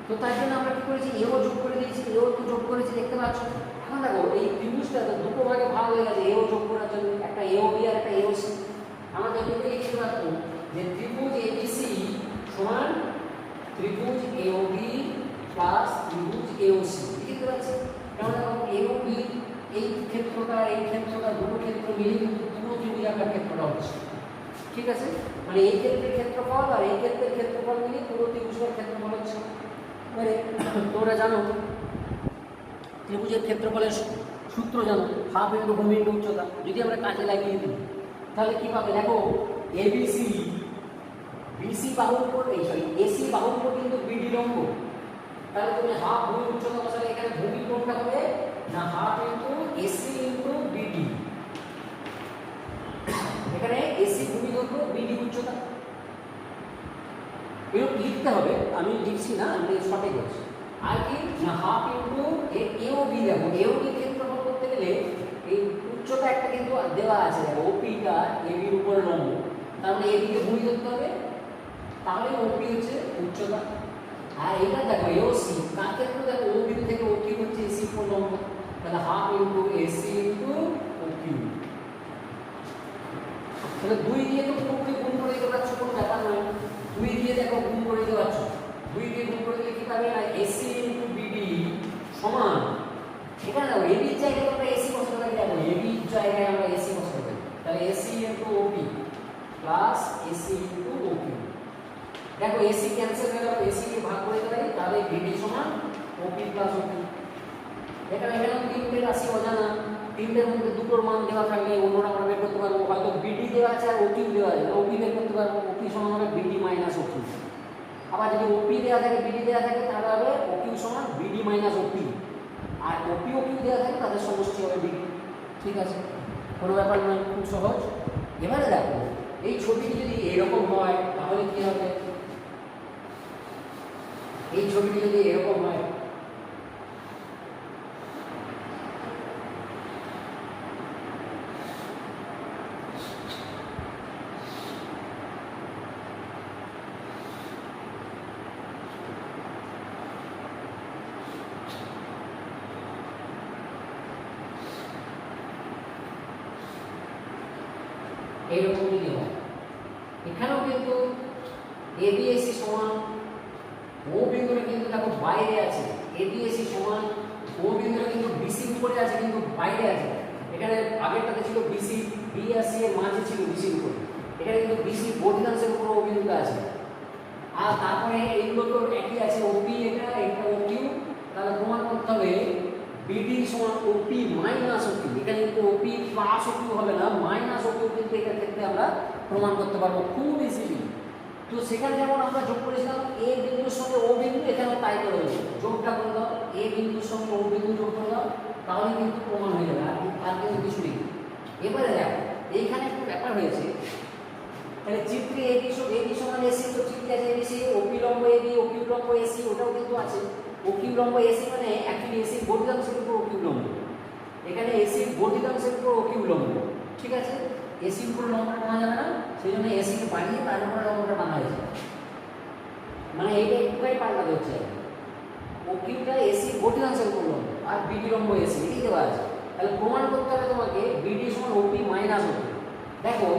তো তাই জন্য আমরা কি করেছি, এও যোগ করে দিয়েছি, এও তো যোগ করেছি, দেখতে পাচ্ছ। এখন দেখো এই ত্রিভুজটা দুটো ভাগে ভাগ হয়ে গেছে, এও যোগ করার জন্য একটা এও বি আর একটা এও সি। আমরা যদি লিখতে পারতাম যে ত্রিভুজ এবিসি সমান ত্রিভুজ এও বি প্লাস ত্রিভুজ এও সি, লিখতে পাচ্ছি। কারণ দেখো এও বি এই ক্ষেত্রটা দুটো ক্ষেত্র মিলে কিন্তু পুরো ত্রিভুজ আকার ক্ষেত্রটা হচ্ছে। ঠিক আছে, মানে এই ক্ষেত্রের ক্ষেত্রফল আর এই ক্ষেত্রের ক্ষেত্রফল মিলে পুরো ত্রিভুজের ক্ষেত্রফল হচ্ছে। মানে তোমরা জানো ত্রিভুজের ক্ষেত্রফলের সূত্র জানো, হাফ ইন্টু ভূমি ইন্টু উচ্চতা। যদি আমরা কাজে লাগিয়ে দিই তাহলে কি পাবে, দেখো এবিসি বিসি বাহুর উপর এই সরি এসি বাহুর উপর কিন্তু বিডি লম্ব, তাহলে তুমি হাফ ভূমি উচ্চতা বসালে এখানে ভূমি কোণটা হবে না half into AC into BD. এখানে এসি ভূমি দৈর্ঘ্য, বিডি উচ্চতা, এরকম লিখতে হবে। আমি লিখছি না, আমি সঠিক বলছি। আর কি না হাফ ইন্টু এও বি, দেখো এও বি ক্ষেত্রফল করতে গেলে এই উচ্চতা একটা কিন্তু দেওয়া আছে, দেখো ওপিটা এবির উপরে লম্ব, তার মানে এবিকে ভূমি ধরতে হবে, তাহলে ওপি হচ্ছে উচ্চতা। আর এটা দেখো এও সি, কার ক্ষেত্রে দেখো ও বিন্দু থেকে ওপি হচ্ছে এসি উপর লম্ব, তাহলে হাফ ইন্টু এসি ইন্টু ওপি। তাহলে 2 দিয়ে তো পুরোপুরি গুণ করে দিতে পারছো, কোনো ব্যাপার নয়। 2 দিয়ে দেখো গুণ করে দিতে পারছো, 2 দিয়ে গুণ করে দিলে কি পাবে না এসি ইন্টু বিডি সমান, এখানে দেখো এবির জায়গায় আমরা এসি বসাতে পারি, দেখো এবির জায়গায় আমরা এসি বসাতে পারি, তাহলে এসি ইন্টু ওপি প্লাস এসি ইন্টু ওপি। দেখো এসি ক্যান্সেল হয়ে গেল, এসি কে ভাগ করে দিতে পারি, তাহলে বিডি সমান ওপি প্লাস ওপি। এখানে 3টে রাশি অজানা, 3টের মধ্যে দুটোর মান দেওয়া থাকলে অন্যটা আমরা বের করতে পারবো। হয়তো বিডি দেওয়া আছে আর ওকিউ দেওয়া আছে, ওপি বের করতে পারবো, ওপি সমান হবে বিডি মাইনাস ওকিউ। আবার যদি ওপি দেওয়া থাকে বিডি দেওয়া থাকে তাহলে হবে ওকিউ সমান বিডি মাইনাস ওপি, আর ওপি ওকিউ দেওয়া থাকে তাদের সমষ্টি হবে বিডি। ঠিক আছে, কোনো ব্যাপার নয়, খুব সহজ। এবারে দেখো এই ছবিটি যদি এরকম হয় তাহলে কি হবে, এই ছবিটি যদি এরকম হয় এইরকম যদি হয়, এখানেও কিন্তু এবিএসি সমান ও বিন্দুটা কিন্তু দেখো বাইরে আছে, এবিএসি সমান ও বিন্দুটা কিন্তু বিসি উপরে আছে কিন্তু বাইরে আছে। এখানে আগেরটাতে ছিল বিসি, বি আর সি এর মাঝে ছিল বিসির উপরে, এখানে কিন্তু বিসি বর্ধিতাংশের উপর ও বিন্দুটা আছে। আর তারপরে এইগুলো তো একই আছে, ওপি এটা ওকিউ, তাহলে প্রমাণ করতে হবে বিডি সমান ওপি মাইনাস ওকিউ। এখানে কিন্তু ওপি প্লাস ওকিউ হবে না, মাইনাস ওকিউ কিন্তু এটার ক্ষেত্রে আমরা প্রমাণ করতে পারবো খুব ইজিলি। তো সেখানে যেমন আমরা যোগ করেছিলাম এ বিন্দুর সঙ্গে ও বিন্দু, এখানেও তাই করে দেবো, যোগটা করে দাও, এ বিন্দুর সঙ্গে ও বিন্দু যোগ করে দাও, তাহলে কিন্তু প্রমাণ হয়ে যাবে, আর কিন্তু কিছু নেই। এবারে দেখো এইখানে একটু ব্যাপার হয়েছে, তাহলে চিত্রে এবি সমান এসি, তো চিত্রে আছে এবিসি, ওপি লম্ব এবি, ওকিউ লম্ব এসি, ওটাও কিন্তু আছে। ওকিউ লম্ব এসি মানে অ্যাকচুয়ালি এসির বর্ধিতাংশের উপর ওকিউ লম্ব, এখানে এসির বর্ধিতাংশের উপর ওকিউ লম্ব। ঠিক আছে, এসির উপর লম্বটা টানা যাবে না, সেই জন্য এসিকে বাড়িয়ে তার উপরে লম্বটা টানা হয়েছে, মানে এইটা একটুখানি পাল্টাতে হচ্ছে। ওকিউটা এসির বর্ধিতাংশের উপর লম্ব, আর বিডি লম্ব এসি এটাই দেওয়া আছে। তাহলে প্রমাণ করতে হবে তোমাকে বিডি সমান ওপি মাইনাস ওপি। দেখো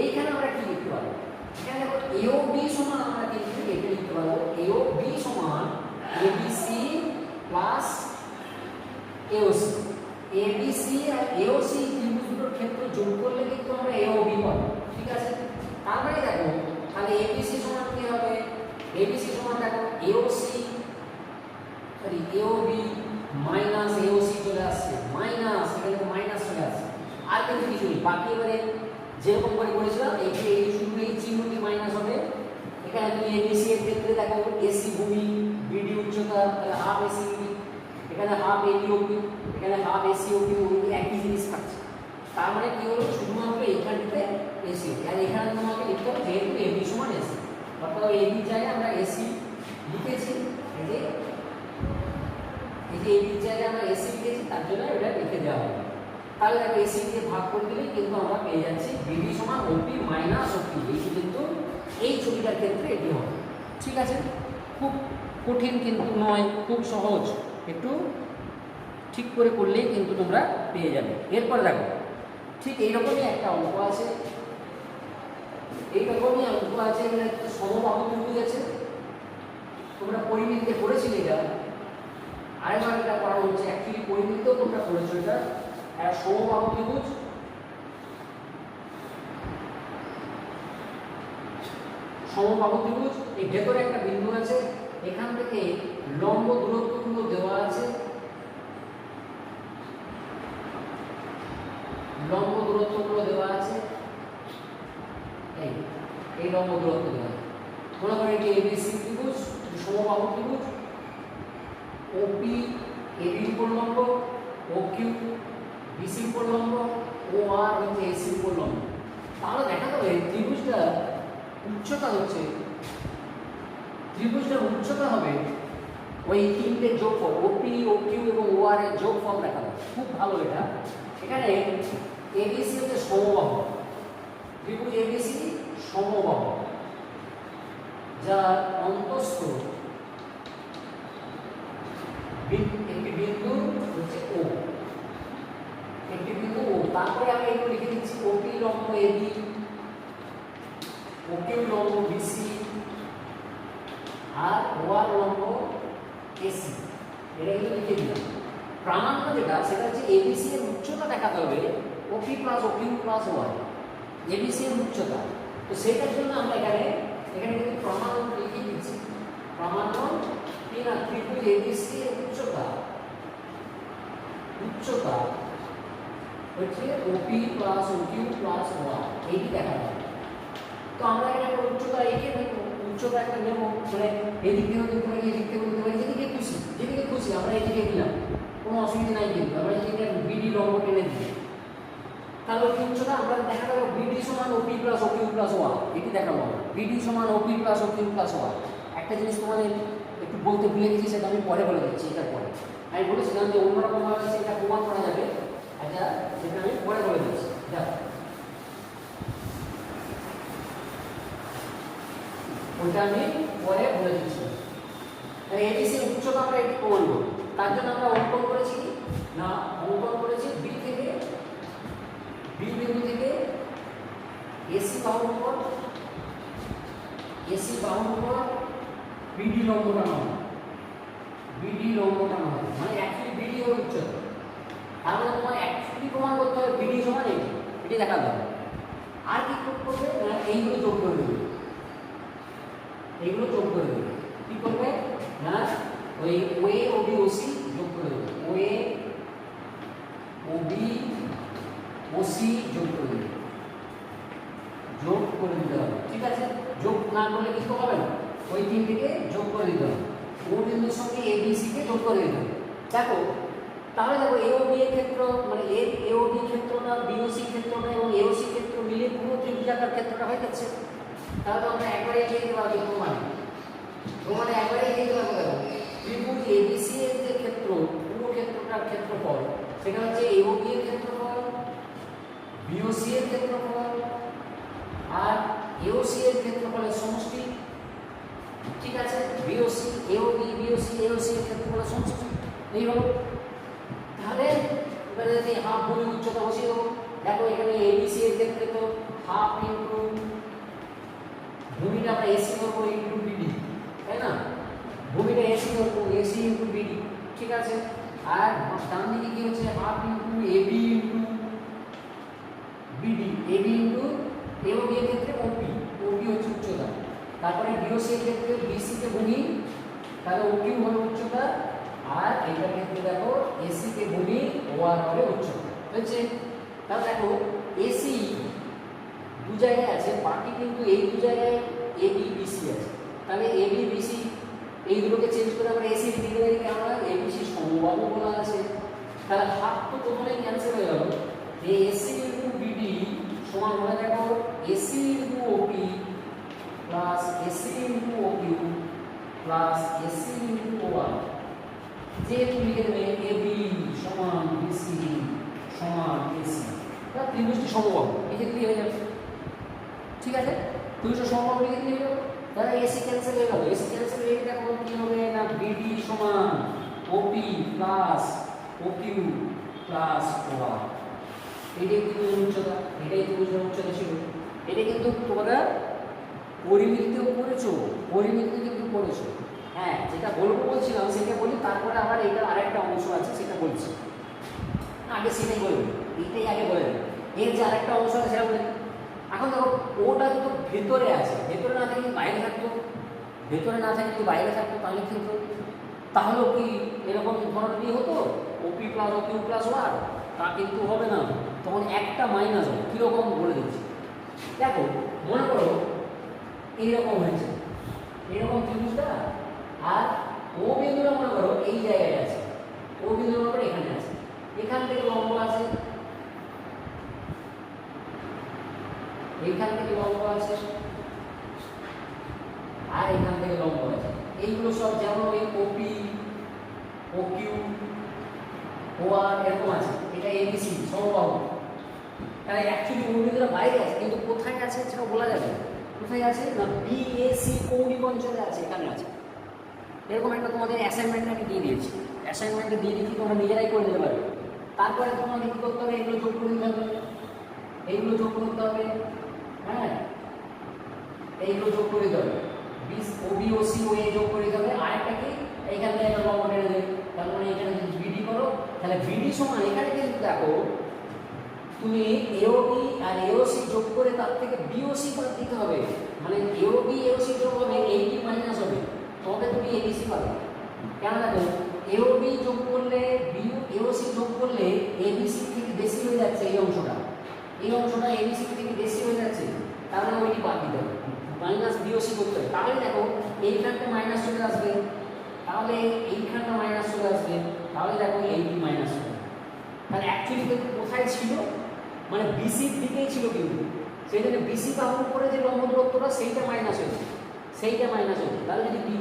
এইখানে আমরা কি লিখতে পারবো, এখানে দেখো এও বি সমান আমরা কিন্তু এটা লিখতে পারবো এও বি সমান এবিসি প্লাস এওসি। এবিসি আর এওসি ত্রিভুজ দুটোর ক্ষেত্র যোগ করলে কিন্তু আমরা এও বি পাবো, ঠিক আছে। তার মানে দেখো তাহলে এবিসি সমান কি হবে, এবিসি সমান দেখো AOC sorry AOB minus AOC চলে আসছে, মাইনাস এখানে তো মাইনাস চলে আসছে, আর কিন্তু কিছু নেই। বাকি এবারে যেরকম করে করেছিলাম এই শুধু এই চিহ্নটি মাইনাস হবে। এখানে তুমি এবিসি এর ক্ষেত্রে দেখো এসি ভূমি বিডি উচ্চতা, তাহলে হাফ এসি, এখানে হাফ এবিওপি, এখানে হাফ এসিওপি, ওগুলো একই জিনিস থাকছে। তার মানে কি হলো, শুধুমাত্র এইখানটিতে এসি, আর এখানে তোমাকে লিখতে হবে যেহেতু এবি সমান এসি, অর্থাৎ এবি জায়গায় আমরা এসি লিখেছি, এই যে এবির জায়গায় আমরা এসি লিখেছি, তার জন্য এটা লিখে দেওয়া হবে। তাহলে দেখো এসি দিয়ে ভাগ করে দিলে কিন্তু আমরা পেয়ে যাচ্ছি বিডি সমান ওপি মাইনাস ওপি। এই কিন্তু এই ছবিটার ক্ষেত্রে এটি হবে, ঠিক আছে। খুব কঠিন কিন্তু নয়, খুব সহজ, একটু ঠিক করে করলেই কিন্তু তোমরা পেয়ে যাবে। এরপর দেখো ঠিক এইরকমই একটা অঙ্ক আছে, এইরকমই অঙ্ক আছে, একটা সমবাহু ত্রিভুজ আছে, তোমরা পরিমিতিতে পড়েছিলে এটা, আরেকবার এটা করা হচ্ছে, অ্যাকচুয়ালি পরিমিতিতেও তোমরা পড়েছো এটা। একটা সমবাহু ত্রিভুজ, সমবাহু ত্রিভুজ, এই ভেতরে একটা বিন্দু আছে, এখান থেকে লম্ব দূরত্বগুলো দেওয়া আছে, লম্ব দূরত্বগুলো দেওয়া আছে, এই লম্ব দূরত্ব দেওয়া আছে। মনে করো এটি এবিসি ত্রিভুজ, সমবাহু ত্রিভুজ, ওপি এবির উপর লম্ব, ও কিউ বিসির উপর লম্ব, ও আর হচ্ছে এসির উপর লম্ব। তাহলে দেখা যাবে ত্রিভুজটা উচ্চতা হচ্ছে, ত্রিভুজটার উচ্চতা হবে ওই তিনটে যোগফল ওপি ও কিউ এবং ও আর এর যোগফল দেখা যাবে। খুব ভালো এটা। এখানে এবিসি হচ্ছে সমবাহু ত্রিভুজ, এবিসি সমবাহু, যার অন্তঃস্থ একটি বিন্দু হচ্ছে ও, একটি বিন্দু ও। তারপরে আমি এগুলো লিখে দিচ্ছি ওপি লম্ব এবি, ওকিউ লম্ব বিসি, আর ও আর লম্ব এসি, এটা কিন্তু লিখে দিলাম। প্রামাণ্য যেটা সেটা হচ্ছে এবিসি এর উচ্চতা দেখাতে হবে, ওপি প্লাস ওকিউ প্লাস ও আর, এবিসি এর উচ্চতা। তো সেটার জন্য আমরা এখানে কিন্তু প্রামাণ্য লিখে দিচ্ছি। প্রামাণ্য কি না, ত্রিভুজ এবিসি এর উচ্চতা হচ্ছে ওপি প্লাস ওকিউ প্লাস ও আর, এইটি দেখা যাবে। তো আমরা এখানে একটা উচ্চতা এঁকে নেব, উচ্চতা একটা নেব, মানে এদিক থেকে দেখতে পারি, এদিক থেকে দেখতে পারি, যেদিকে খুশি আমরা এদিকে দিলাম, কোনো অসুবিধা নাই। কিন্তু আমরা এদিকে বিডি লম্ব টেনে দিই, তাহলে কি উচ্চতা আমরা দেখা যাবে বিডি সমান ওপি প্লাস ওকিউ প্লাস ও আর, এটি দেখাবো আমরা বিডি সমান ওপি প্লাস ওকিউ প্লাস ও আর। একটা জিনিস তোমাদের একটু বলতে ভুলে গেছি, সেটা আমি পরে বলে দিচ্ছি। এটার পরে আমি বলেছিলাম যে অন্যরকমভাবে সেটা প্রমাণ করা যাবে, আচ্ছা সেটা আমি পরে বলে দিচ্ছি। দেখো ওটা আমি পরে বলে দিচ্ছি। এবিসি উচ্চতা আমরা এটি প্রমাণ করব, তার জন্য আমরা অঙ্কন করেছি না, অঙ্কন করেছি বি বিন্দু থেকে এসি বাহুর উপর বিডি লম্ব টানা হবে, মানে অ্যাকচুয়ালি বিডি হল উচ্চতা। তার মানে তোমার অ্যাকচুয়ালি প্রমাণ করতে হবে বিডি সমান এটি দেখা যাবে। আর কি করবে না, এইগুলো যোগ করে দেবে, কি করবে না, ওই ওএ ওবি ওসি যোগ করে দেবে, ওএ ওবি ওসি যোগ করে দিতে হবে, ঠিক আছে। যোগ না করলে কিছু হবে না, ওই তিনটিকে যোগ করে দিতে হবে, ও বিন্দুর সঙ্গে এবিসি কে যোগ করে দিতে হবে। দেখো তাহলে দেখো এওবি এর ক্ষেত্র, মানে এওবি ক্ষেত্রটা, বিওসি ক্ষেত্রটা এবং এওসি ক্ষেত্র মিলে পুরো ত্রিভুজাকার ক্ষেত্রটা হয়ে যাচ্ছে। তাহলে আমরা একবারে এগিয়ে দিতে পারবো প্রমাণে একবারে এগিয়ে দিতে পারবো। দেখো ত্রিভুজ এবিসি এর যে ক্ষেত্র, পুরো ক্ষেত্রটার ক্ষেত্রফল সেটা হচ্ছে এওবি এর ক্ষেত্রফল, বিওসি এর ক্ষেত্রফল আর এওসি এর ক্ষেত্রফলের সমষ্টি, ঠিক আছে। বিওসি এওবি বিওসি এওসি এর ক্ষেত্রফলের সমষ্টি এই হলো। এখানে যদি হাফ ভূমির উচ্চতা বসিয়ে দেবো, দেখো এখানে এবিসি এর ক্ষেত্রে তো হাফ ইন্টু ভূমিটা আমরা এসি করবো ইন্টু বিডি, তাই না? ভূমিটা এসি করবো এসি ইন্টু বিডি, ঠিক আছে। আর ডান দিকে কি হচ্ছে half into AB into BD, AB into এবং এর ক্ষেত্রে ওপি, ওপি হচ্ছে উচ্চতা। তারপরে বিওসি এর ক্ষেত্রে বিসি কে ভূমি, তাহলে ওপি হবে উচ্চতা। আর এটার ক্ষেত্রে দেখো এসি কে ভূমি, ওআর হবে উচ্চতা, হয়েছে। তাহলে দেখো এসি দু জায়গায় আছে, বাকি কিন্তু এই দু জায়গায় এবি বিসি আছে। তাহলে এবি বিসি এই দুটোকে চেঞ্জ করে আমরা এসি দিকে দিকে আমরা এবিসি সমবাহু বলা আছে। তাহলে হাফ তো প্রথমে ক্যান্সেল হয়ে গেল, যে এসি ইন্টু বিডি সমান মনে দেখো AC into OP plus AC into OQ plus AC into OR, যে তুমি লিখে দেবে এবি সমান বিসি সমান এসি। তাহলে ত্রিভুজটি সমবাহু, এই ক্ষেত্রে হয়ে যাবে, ঠিক আছে। ত্রিভুজটা সমবাহু লিখে দিলে হয়ে যাবে। তাহলে এসি ক্যান্সেল হয়ে গেল, এসি ক্যান্সেল হয়ে গেলে দেখো কি হবে না বিডি সমান ওপি প্লাস ওকিউ প্লাস ওআর। এটাই কিন্তু উচ্চতা, এটাই ত্রিভুজের উচ্চতা ছিল। এটা কিন্তু তোমরা পরিমিতিতেও করেছো, পরিমিতিতে কিন্তু করেছো। হ্যাঁ, যেটা বলবো বলছিলাম সেটা বলি, তারপরে আবার এটা আরেকটা অংশ আছে সেটা বলছি। আগে সেটাই বলবো, এইটাই আগে বলে দেবো। এর যে আরেকটা অংশ আছে সেটা বলি। এখন দেখো ওটা কিন্তু ভেতরে আছে, ভেতরে না থাকে বাইরে থাকতো, ভেতরে না থাকে যদি বাইরে থাকতো তাহলে কিন্তু তাহলেও কি এরকম ধরনের কি হতো ওপি প্লাস ওকিউ প্লাস ওয়ার, তা কিন্তু হবে না, তখন একটা মাইনাস হবে। কীরকম বলে দিচ্ছি দেখো, মনে করো এইরকম হয়েছে, এইরকম ত্রিভুজটা, আর ও বিন্দুটা মনে করো এই জায়গায় আছে, ও বিন্দু মনে করো এখানে আছে, এখান থেকে লম্ব আছে, এইখান থেকে লম্ব আছে, আর এখান থেকে লম্ব আছে। এইগুলো সব যেমন ওই ওপি ওকিউ ওআর এরকম আছে, এটা এবিসি সমবাহু। তাহলে অ্যাকচুয়ালি ও বিন্দুটা বাইরে আছে, কিন্তু কোথায় আছে সেটা বলা যাবে। কোথায় আছে না বিএসি কৌণিক অঞ্চলে আছে, এখানে আছে। এরকম একটা তোমাদের অ্যাসাইনমেন্ট আমি দিয়ে দিয়েছি, অ্যাসাইনমেন্টে দিয়ে দিচ্ছি, তোমরা নিজেরাই করে নিতে পারবে। তারপরে তোমাকে কী করতে হবে, এগুলো যোগ করে দিতে হবে, এইগুলো যোগ করতে হবে, হ্যাঁ এইগুলো যোগ করে দিতে হবে, ওবি ওসি ও এ যোগ করে দিতে হবে। আরেকটা কি এইখান থেকে একটা লম্ব টেনে দেবে, তার মানে এখানে যদি বিডি করো তাহলে বিডি সমান এখানে কিন্তু দেখো তুমি এওবি আর এওসি যোগ করে তার থেকে বিওসি বাদ দিতে হবে, মানে এওবি এওসি যোগ হবে এইটি মাইনাস হবে, তবে তুমি এবিসি পাবে। কেন দেখো এওবি যোগ করলে এওসি যোগ করলে এবিসি থেকে বেশি হয়ে যাচ্ছে, এই অংশটা এবিসি থেকে বেশি হয়ে যাচ্ছে, তাহলে ওইটি বাদ দিতে হবে, মাইনাস বিওসি করতে হবে। তাহলে দেখো এইখানটা মাইনাস চলে আসবে, তাহলে এইখানটা মাইনাস চলে আসবে, তাহলে দেখো এইটি মাইনাস হবে। তাহলে অ্যাকচুয়ালি কিন্তু কোথায় ছিল, মানে বিসির দিকেই ছিল, কিন্তু সেই জন্য বিসি বাহুর উপরে যে লম্ব দূরত্বটা সেইটা মাইনাস হয়েছে, সেইটা মাইনাস হয়েছে। তাহলে যদি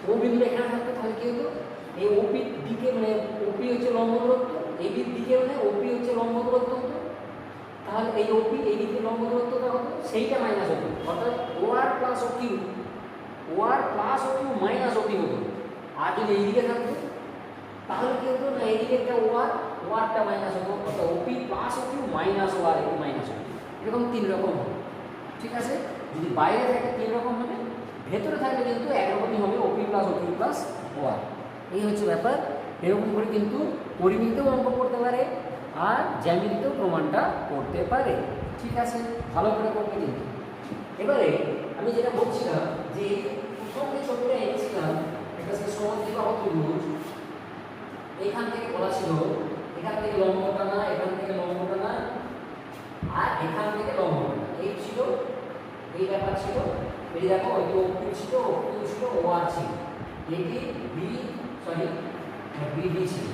ও বিন্দু এখানে থাকতো তাহলে কি হতো, এই ওপির দিকে মানে ওপি হচ্ছে লম্ব দূরত্ব, এবির দিকে মানে ওপি হচ্ছে লম্ব দূরত্ব হতো, তাহলে এই ওপি এই দিকে লম্ব দূরত্বটা হতো সেইটা মাইনাস হতো, অর্থাৎ O R plus O Q, O R plus O Q minus O P হতো। আর যদি এই দিকে থাকতো তাহলে কি হতো না এইদিকে একটা ওআরটা মাইনাস হতো, অর্থাৎ ওপি প্লাস ওকিউ মাইনাস ওআর একটু মাইনাস হতো। এরকম তিন রকম হবে, ঠিক আছে। যদি বাইরে থাকে তিন রকম হবে, ভেতরে থাকলে কিন্তু একরকমই হবে, ওপি প্লাস ওকিউ প্লাস ওআর। এই হচ্ছে ব্যাপার। এরকম করে কিন্তু পরিমিতিতেও অঙ্ক করতে পারে আর জ্যামিতিতেও প্রমাণটা করতে পারে, ঠিক আছে। ভালো করে করবে কিন্তু। এবারে আমি যেটা বলছিলাম যে প্রথম যে ছবিটা এঁকেছিলাম এটা হচ্ছে সমদ্বিবাহু ত্রিভুজ। এখান থেকে বলা ছিল এখান থেকে লম্ব টানা, এখান থেকে লম্ব টানা, আর এখান থেকে লম্ব টানা, এই ছিল এই ব্যাপার ছিল। এই দেখো ওই ওকিউ ছিল, ওকিউ ছিল, ওআর ছিল, এটি বিডি ছিল,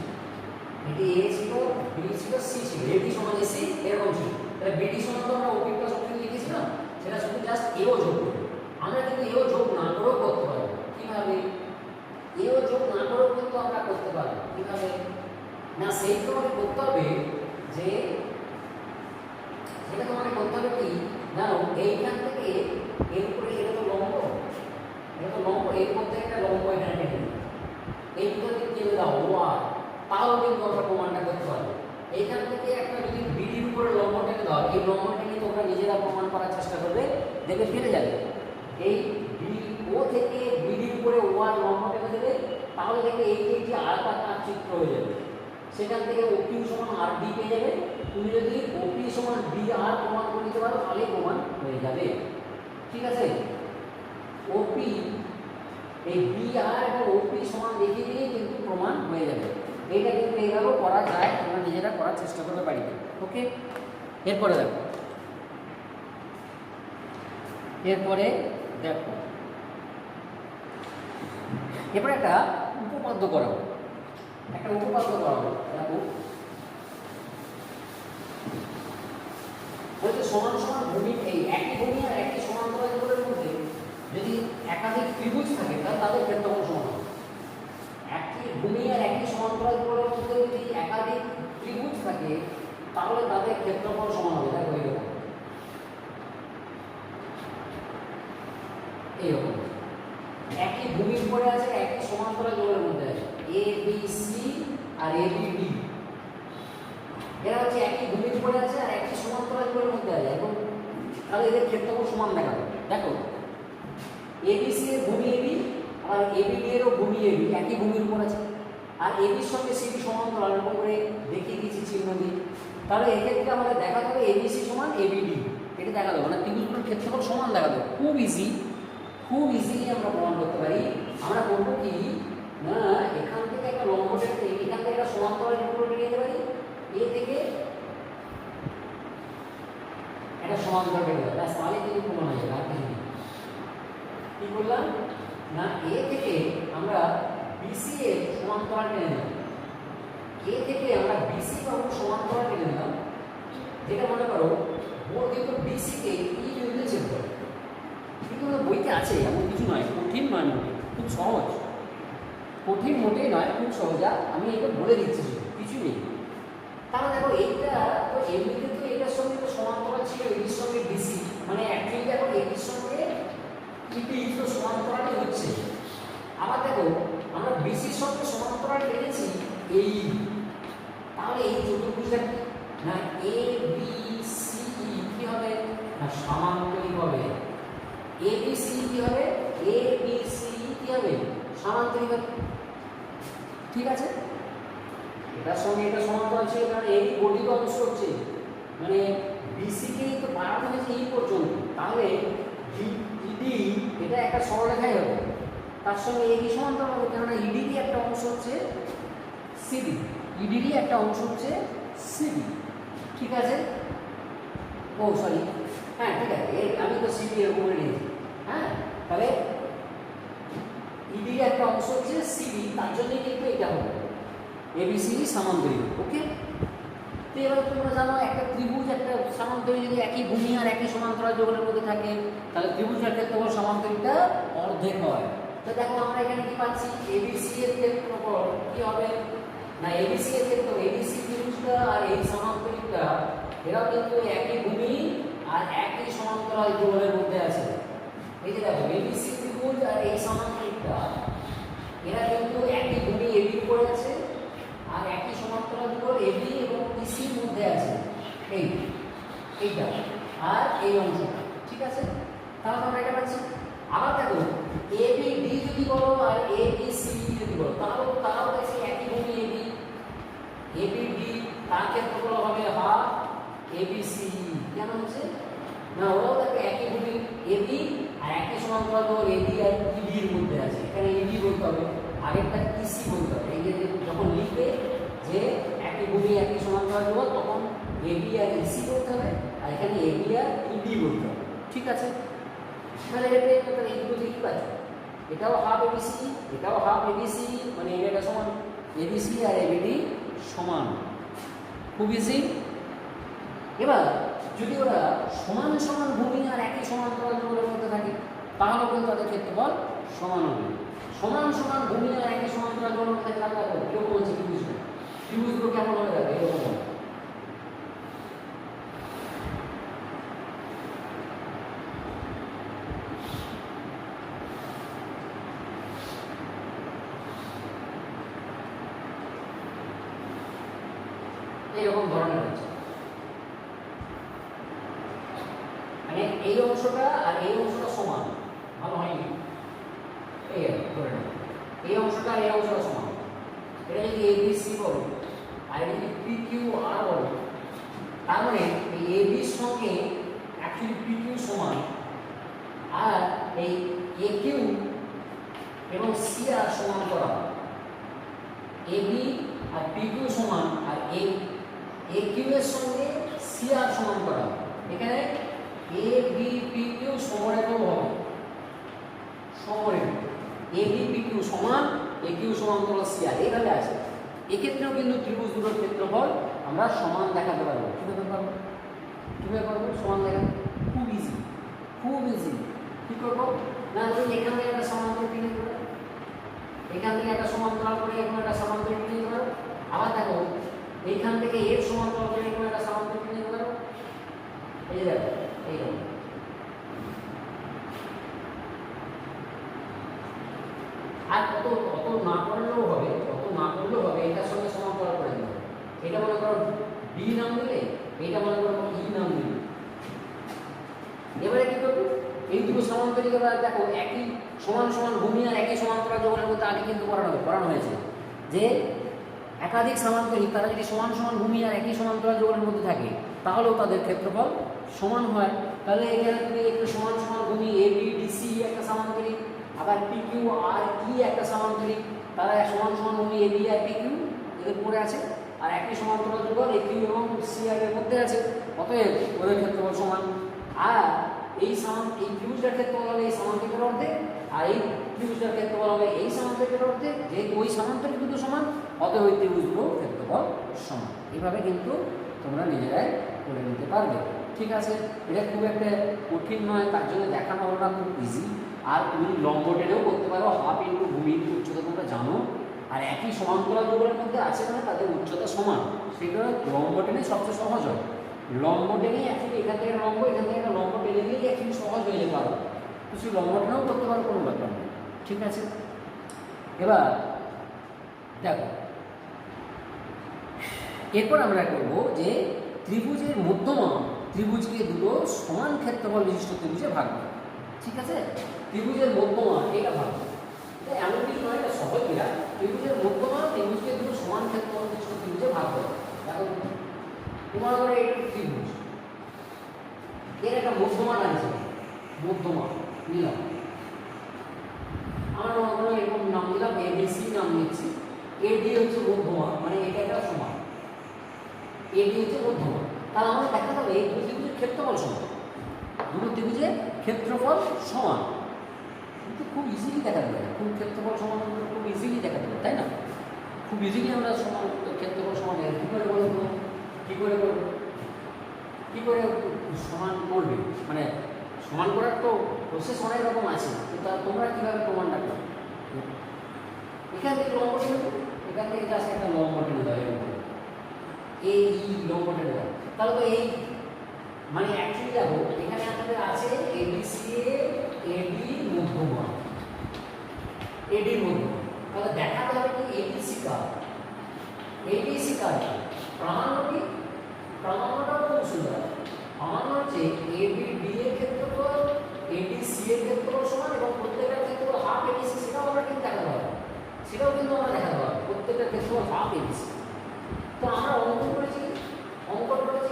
এটি এ ছিল, বি ছিল, সি ছিল, এটি সমান এসি এরকম ছিল। তাহলে বিডি সমান তো আমরা ওপি প্লাস ওকিউ লিখেছিলাম, সেটা শুধু জাস্ট এও যোগ করব। আমরা কিন্তু এও যোগ না করেও করতে পারবো। কিভাবে এও যোগ না করেও কিন্তু আমরা করতে পারবো, কিভাবে না সেই তোমাকে করতে হবে যে সেটা তোমাকে করতে হবে কি জানো, এইখান থেকে এর উপরে এটা তো লম্ব, এটা তো লম্ব, এর মধ্যে একটা লম্ব এখানে টেনে এই দুটো দিক দিয়ে দাও ওআর, তাহলে কিন্তু আমরা প্রমাণটা করতে পারবো। এই লম্বটা নিয়ে তোমরা নিজেরা প্রমাণ করার চেষ্টা করবে, দেখবে ফেলে যাবে। এই বি ও থেকে বিডির উপরে ও আর লম্ব টেনে দেবে, তাহলে দেখবে এই যে একটি আয়তাকার চিত্র হয়ে যাবে। সেখান থেকে ওকিউ সমান আর ডি পেয়ে যাবে। তুমি যদি ওপি সমান বি আর প্রমাণ করে দিতে পারো তাহলে প্রমাণ হয়ে যাবে। ঠিক আছে, ওপি এই বি আর এবং ওপি সমান দেখিয়ে দিয়ে কিন্তু প্রমাণ হয়ে যাবে। এইটা কিন্তু এইভাবেও করা যায়, তোমরা নিজেরা করার চেষ্টা করতে বাড়িতে। ওকে, এরপরে দেখো, এরপরে দেখো এরপরে একটা উপপাদ্য করাবো, একটা উপপাদ্য করাবো। দেখো বলছে সমান সমান ভূমি, এই একই ভূমি আর একই সমান্তরালগুলোর মধ্যে যদি একাধিক ত্রিভুজ থাকে তাহলে তাদের ক্ষেত্রফল সমান হবে। একই ভূমি আর একই সমান্তরালগুলোর মধ্যে যদি একাধিক ত্রিভুজ থাকে তাহলে তাদের ক্ষেত্রফল সমান হবে। দেখো এইরকম একই ভূমির উপরে আছে, একই সমান্তরালগুলোর মধ্যে আছে A B C R A B D, এরা হচ্ছে একই ভূমির উপরে আছে আর একই সমান্তরালগুলোর মধ্যে আছে, এবং তাহলে এদের ক্ষেত্রফল সমান দেখাবে। দেখো এবিসি এর ভূমি এবি আর এবিডি এরও ভূমি এবি, একই ভূমির উপর আছে, আর এবির সঙ্গে সিডি সমান্তরাল এরকম করে দেখিয়ে দিয়েছি চিহ্ন দিয়ে। তাহলে এক্ষেত্রে আমাদের দেখাতে হবে এবিসি সমান এবিডি, এটা দেখা দেবো না, ত্রিভুজগুলোর ক্ষেত্রফল সমান দেখা দেবো। খুব ইজি, খুব ইজিলি আমরা প্রমাণ করতে পারি। আমরা করবো কি না, এখান থেকে একটা লম্ব টেনে এখান থেকে একটা সমান্তরাল উপরে টেনে নিতে পারি, এ থেকে একটা সমান্তরাল টেনে দেবো, ব্যাস তাহলে কিন্তু প্রমাণ হয়ে যাবে। আর কিছু কি করলাম না, এ থেকে আমরা বিসি এর সমান্তরাল টেনে নিলাম, এ থেকে আমরা বিসি বা সমান্তরাল টেনে নিলাম, যেটা মনে করো ও কিন্তু বিসি কে ই বিন্দুতে ছেদ করে। কিন্তু বইতে আছে, এমন কিছু নয়, কঠিন নয়, মোটে খুব সহজ, কঠিন মোটেই নয়, খুব সহজ। আমি এটা বলে দিচ্ছি, কিছু নেই। তাহলে দেখো এইটা তো এমনিতে তো এটার সঙ্গে তো সমান্তরাল ছিল, এর সঙ্গে বিসি, মানে অ্যাকচুয়ালি দেখো এর সঙ্গে ইপি তো সমান্তরালই হচ্ছে। আবার দেখো আমরা বিসির সঙ্গে সমান্তরাল টেনেছি এই, তাহলে এই চতুর্ভুজটা না এ বি সি কি হবে না সমান্তরিক হবে। এ বি সি কি হবে, এ বি সি কি হবে সমান্তরিক হবে। ঠিক আছে, এটার সঙ্গে এটা সমান্তরাল ছিল কারণ এই বর্ধিত অংশ হচ্ছে, মানে বিসি কে তো বাড়ানো হয়েছে এই পর্যন্ত, তাহলে ইডি এটা একটা সরলরেখাই হবে, তার সঙ্গে এবি সমান্তরাল হবে, কেননা ইডিরই একটা অংশ হচ্ছে সিডি, ইডিরই একটা অংশ হচ্ছে সিডি। ঠিক আছে, ও সরি, হ্যাঁ ঠিক আছে, আমি তো সিডি এরকম করে নিয়েছি। হ্যাঁ, তাহলে ইডির একটা অংশ হচ্ছে সিডি, তার জন্যই কিন্তু এটা হবে এবিসি সমান্তরিক। ওকে, তো এবার তোমরা জানো একটা ত্রিভুজ একটা সমান্তরিক যদি একই ভূমি আর একই সমান্তরাল যুগলের মধ্যে থাকে তাহলে ত্রিভুজের ক্ষেত্রফল সমান্তরিকটা অর্ধেক হয়। তো দেখো আমরা এখানে কি পাচ্ছি, এবিসি এর ক্ষেত্রফল কি হবে না, এবিসি এর ক্ষেত্র এবিসি ত্রিভুজটা আর এই সমান্তরিকটা এরাও কিন্তু একই ভূমি আর একই সমান্তরাল যুগলের মধ্যে আছে। এই যে দেখো এবিসি ত্রিভুজ আর এই সমান্তরিকটা এরা কিন্তু একই ভূমি এবির উপরে আছে আর একই সমান্তরাল যুগল এবি এবং ইসির মধ্যে আছে, এইটা আর এই অংশটা। ঠিক আছে, তাহলে আমরা এটা পাচ্ছি। আবার দেখো এবি ডি যদি বলো আর এবি সি যদি বলো তারাও আছে একই ভূমি এবি, এবি ডি তার ক্ষেত্রফল হবে হাফ এবি সি। কেন হচ্ছে না, ওরাও দেখো একই ভূমি এবি আর একই সমান্তরাল যুগল এবি আর ইডির মধ্যে আছে, এখানে ইডি বলতে হবে, আগেরটা ইসি বলতে হবে। এই যে যখন লিখবে যে একই ভূমি একই সমান্তরাল যুগল তখন এবি আর ইসি বলতে হবে, আর এখানে এবি আর ইডি বলতে হবে। ঠিক আছে, তাহলে এটা এইগুলো দেখি পাচ্ছ, এটাও হাফ এবিসি এটাও হাফ এবিসি, মানে এটা সমান এবিসি আর এবিডি সমান। খুব ইজি। এবার যদি ওরা সমান সমান ভূমি আর একই সমান্তরাল যুগলের মধ্যে থাকে তাহলে কিন্তু তাদের ক্ষেত্রফল সমান হবে। সমান সমান ভূমি আর একই সমান্তরাল যুগলের মধ্যে থাকলে এরকম হচ্ছে ত্রিভুজগুলো, ত্রিভুজগুলো কেমন হয়ে যাবে এরকম হবে। এইরকম ধরনের হচ্ছে। এই অংশটা আর এই অংশটা সমান, ভালো হয়নি, এই ধরে নাও এই অংশটা আর এই অংশটা সমান, এটা যদি ABC বলো আর এটা যদি PQR বলো, তার মানে এই AB এর সঙ্গে অ্যাকচুয়ালি PQ সমান, আর এই AQ এবং CR সমান করা, AB আর PQ সমান আর AQ এর সঙ্গে CR সমান করা, এখানে AB PQ সমরেখাও হবে, সমরেখা AB PQ সমান AQ সমান্তরাল CR, এইভাবে আছে। এক্ষেত্রেও কিন্তু ত্রিভুজ দুটোর ক্ষেত্রফল আমরা সমান দেখাতে পারবো। কীভাবে পারবো সমান দেখাতে? খুব ইজি, খুব ইজি। কী করবো না, ধরুন এখান থেকে একটা সমান্তরাল টেনে দেবো, এখান থেকে একটা সমান্তরাল করে এখানে একটা সমান্তরাল টেনে দেবো, আবার দেখো এইখান থেকে এর সমান্তরাল করে এখানে একটা সমান্তরাল টেনে দেবো, এই যে দেখো এইরকম। আর অত না করলেও হবে, এটার সঙ্গে সমান্তরাল করে দেবো। এটা মনে করো B নাম দিলে, এটা মনে করো E নাম দিলে। এবারে কি করবে, এই দুটো সমান্তরাল এবার দেখো একই সমান সমান ভূমি আর একই সমান্তরাল যৌগের মধ্যে আগে কিন্তু পড়ানো হয়েছে যে একাধিক সমান্তরিক তারা যদি সমান সমান ভূমি আর একই সমান্তরাল যৌগের মধ্যে থাকে তাহলেও তাদের ক্ষেত্রফল সমান হয়। তাহলে এখানে তুমি একটু সমান সমান ভূমি ABDC একটা সমান্তরিক, আবার PQ আর E একটা সমান্তরিক, তারা সমান সমান ভূমি AB আর PQ এদের পড়ে আছে, আর একই সমান্তরাল যৌগ AQ এবং CR এর মধ্যে আছে, অতএব ওদের ক্ষেত্রফল সমান। আর এই ত্রিভুজটার ক্ষেত্রফল হবে এই সমান্তরিকের অর্ধেক, আর এই ত্রিভুজটার ক্ষেত্রফল হবে এই সমান্তরিকের অর্ধেক, যেহেতু ওই সমান্তরিক দুটো সমান অতএব ওই ত্রিভুজগুলোর ক্ষেত্রফল সমান। এইভাবে কিন্তু তোমরা নিজেরাই করে নিতে পারবে। ঠিক আছে, এটা খুব একটা কঠিন নয়, তার জন্য দেখানো হলো না, খুব ইজি। আর তুমি লম্ব টেনেও করতে পারো, হাফ ইন্টু ভূমি ইন্টু উচ্চতা তোমরা জানো, আর একই সমান্তরাল যৌগের মধ্যে আছে মানে তাদের উচ্চতা সমান, সেটা লম্ব টেনে সবচেয়ে সহজ হয়। লম্ব টেনে অ্যাকচুয়ালি এখান থেকে লম্ব, এখান থেকে লম্ব টেনে দিলেই অ্যাকচুয়ালি সহজ হয়ে যেতে পারো, কিছু লম্ব টেনেও করতে পারো, কোনো ব্যাপার নেই। ঠিক আছে, এবার দেখো এরপর আমরা করব যে ত্রিভুজের মধ্যমা ত্রিভুজকে দুটো সমান ক্ষেত্রফল বিশিষ্ট ত্রিভুজে ভাগ করে। ঠিক আছে, ত্রিভুজের মধ্যমা এটা ভাগ, এটা এমন কিছু নয়, এটা সহজ ক্রিয়া। ত্রিভুজের মধ্যমা ত্রিভুজকে দুটো সমান ক্ষেত্রফল বিশিষ্ট ত্রিভুজে ভাগ করে। দেখো তোমার ধরে এটা ত্রিভুজ, এর একটা মধ্যমা আছে, মধ্যমা নিলাম, আমরা মনে এরকম নাম দিলাম ABC নাম দিচ্ছি, AD হচ্ছে মধ্যমা, মানে এটা একটা সমান, AD হচ্ছে মধ্যমা। তাহলে আমরা দেখাতে হবে এই দুটো ত্রিভুজের ক্ষেত্রফল সমান, দুটো ত্রিভুজের ক্ষেত্রফল সমান, কিন্তু খুব ইজিলি দেখাতে পারে, খুব ক্ষেত্রফল সমান খুব ইজিলি দেখাতে পারে, তাই না? খুব ইজিলি আমরা সমান ক্ষেত্রফল সমান কী করে বলবো, কী করে করবো, কী করে সমান করবে, মানে সমান করার তো প্রসেস অনেক রকম আছে, তো তা তোমরা কীভাবে প্রমাণটা করো? এখান থেকে লম্ব টেনে দেবো, এখান থেকে জাস্ট একটা লম্ব টেনে দেওয়া, এই লম্ব টেনে দেওয়া, তাহলে তো এই মানে অ্যাকচুয়ালি দেখো এখানে আমাদের আছে ABC AD মধ্যমা, AD মধ্যমা, তাহলে দেখাতে হবে কি ABC কার, ABC কার প্রামাণ্যটি, প্রামাণ্যটাও খুব সুন্দর, প্রামাণ্য হচ্ছে ABD এর ক্ষেত্রফল ADC এর ক্ষেত্রফল সমান এবং প্রত্যেকটার ক্ষেত্রফল হাফ ABC, সেটাও আমরা কিন্তু দেখাতে পারবো, সেটাও কিন্তু আমরা দেখাতে পারবো, প্রত্যেকটার ক্ষেত্রফল হাফ ABC। তো আমরা অঙ্কন করেছি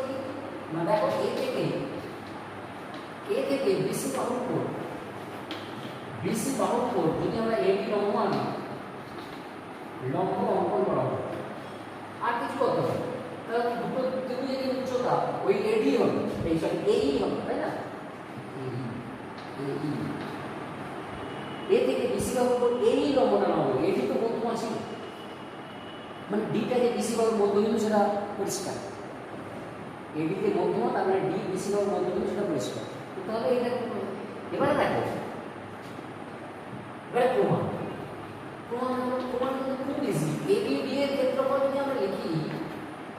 কি না, দেখো এ থেকে BC বাহুর কোণ, BC বাহুর কোণ যদি আমরা AB লম্ব আনি, লম্ব অঙ্কন করা হবে, আর কিছু করতে হবে, তাহলে দুটো ত্রিভুজের উচ্চতা ওই AD হবে, এই সরি AE হবে, তাই না? এ থেকে BC বাহুর কোণ AE লম্বটা না হবে, AD তো মধ্যমা ছিল, মানে ডিটা যে BC বাহুর মধ্যবিন্দু সেটা পরিষ্কার, এডিতে মধ্যমা, তার মানে ডি BC বাহুর মধ্যবিন্দু সেটা পরিষ্কার। তাহলে এটা এবারে দেখো, এবারে প্রমাণ কিন্তু খুব ইজি। ABD এর ক্ষেত্রফল যদি আমরা লিখি,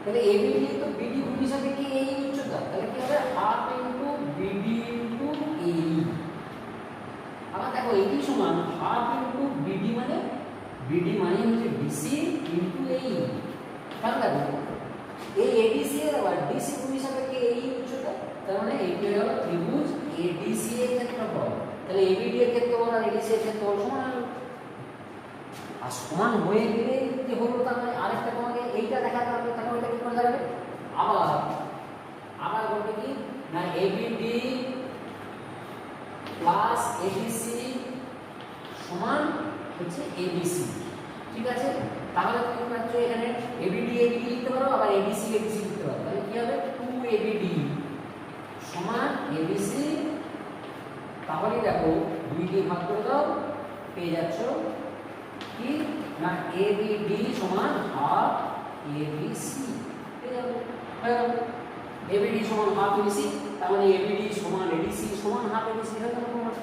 তাহলে ABD তো BD ভূমি সাপেক্ষে এই উচ্চতা, তাহলে কি হবে half into BD into AE। আবার দেখো এটি সমান হাফ ইন্টু BD, মানে BD মানে হচ্ছে BC ইন্টু AE। তাহলে দেখো এই ADC এর আবার DC ভূমি সাপেক্ষে এই উচ্চতা, তার মানে এইটি হলো ত্রিভুজ এডিসি এর ক্ষেত্রফল, তাহলে এবিডি এর ক্ষেত্রফল আর এডিসি এর ক্ষেত্রফল সমান হলো। আর সমান হয়ে গেলে যে হলো, তার মানে আরেকটা তোমাকে এইটা দেখাতে হবে, তাহলে ওইটা কি করে দেখাবে, আবার আবার বলবে কি না এবিডি প্লাস এডিসি সমান হচ্ছে এবিসি। ঠিক আছে, তাহলে তুমি পাচ্ছ এখানে এবিডি এবিডি লিখতে পারো, আবার এডিসি এডিসি লিখতে পারো। তাহলে কি হবে 2ABD সমান এবিসি। তাহলে দেখো 2 দিয়ে ভাগ করে দাও, পেয়ে যাচ্ছ কি না এবিডি সমান হাফ এবিসি। পেয়ে যাবে, হয়ে গেল এবিডি সমান হাফ এবিসি। তার মানে এবিডি সমান এডিসি সমান হাফ এবিসি হয়ে গেল তোমার।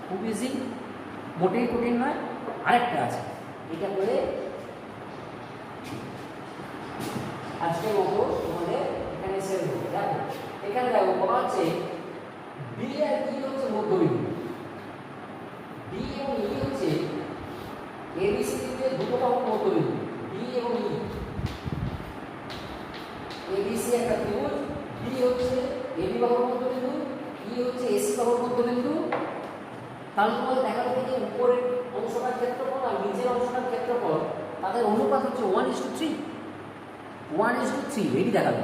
খুব ইজি, মোটেই কঠিন নয়। আরেকটা আছে, এটা করে আজকের মতো তোমাদের এখানে সেভ হবে। দেখো এখানে দেখো বলা হচ্ছে বি আর ই হচ্ছে মধ্যবিন্দু, বি এবং ই হচ্ছে এবিসি থেকে দুটো বাহুর মধ্যবিন্দু, বি এবং ই। এবিসি একটা ত্রিভুজ, বি হচ্ছে এবি বাহুর মধ্যবিন্দু, ই হচ্ছে এসি বাহুর মধ্যবিন্দু। তাহলে তোমাদের দেখা যাবে যে উপরের অংশটার ক্ষেত্রফল আর নিচের অংশটার ক্ষেত্রফল তাদের অনুপাত হচ্ছে 1:3, 1:3 এটি দেখাবে।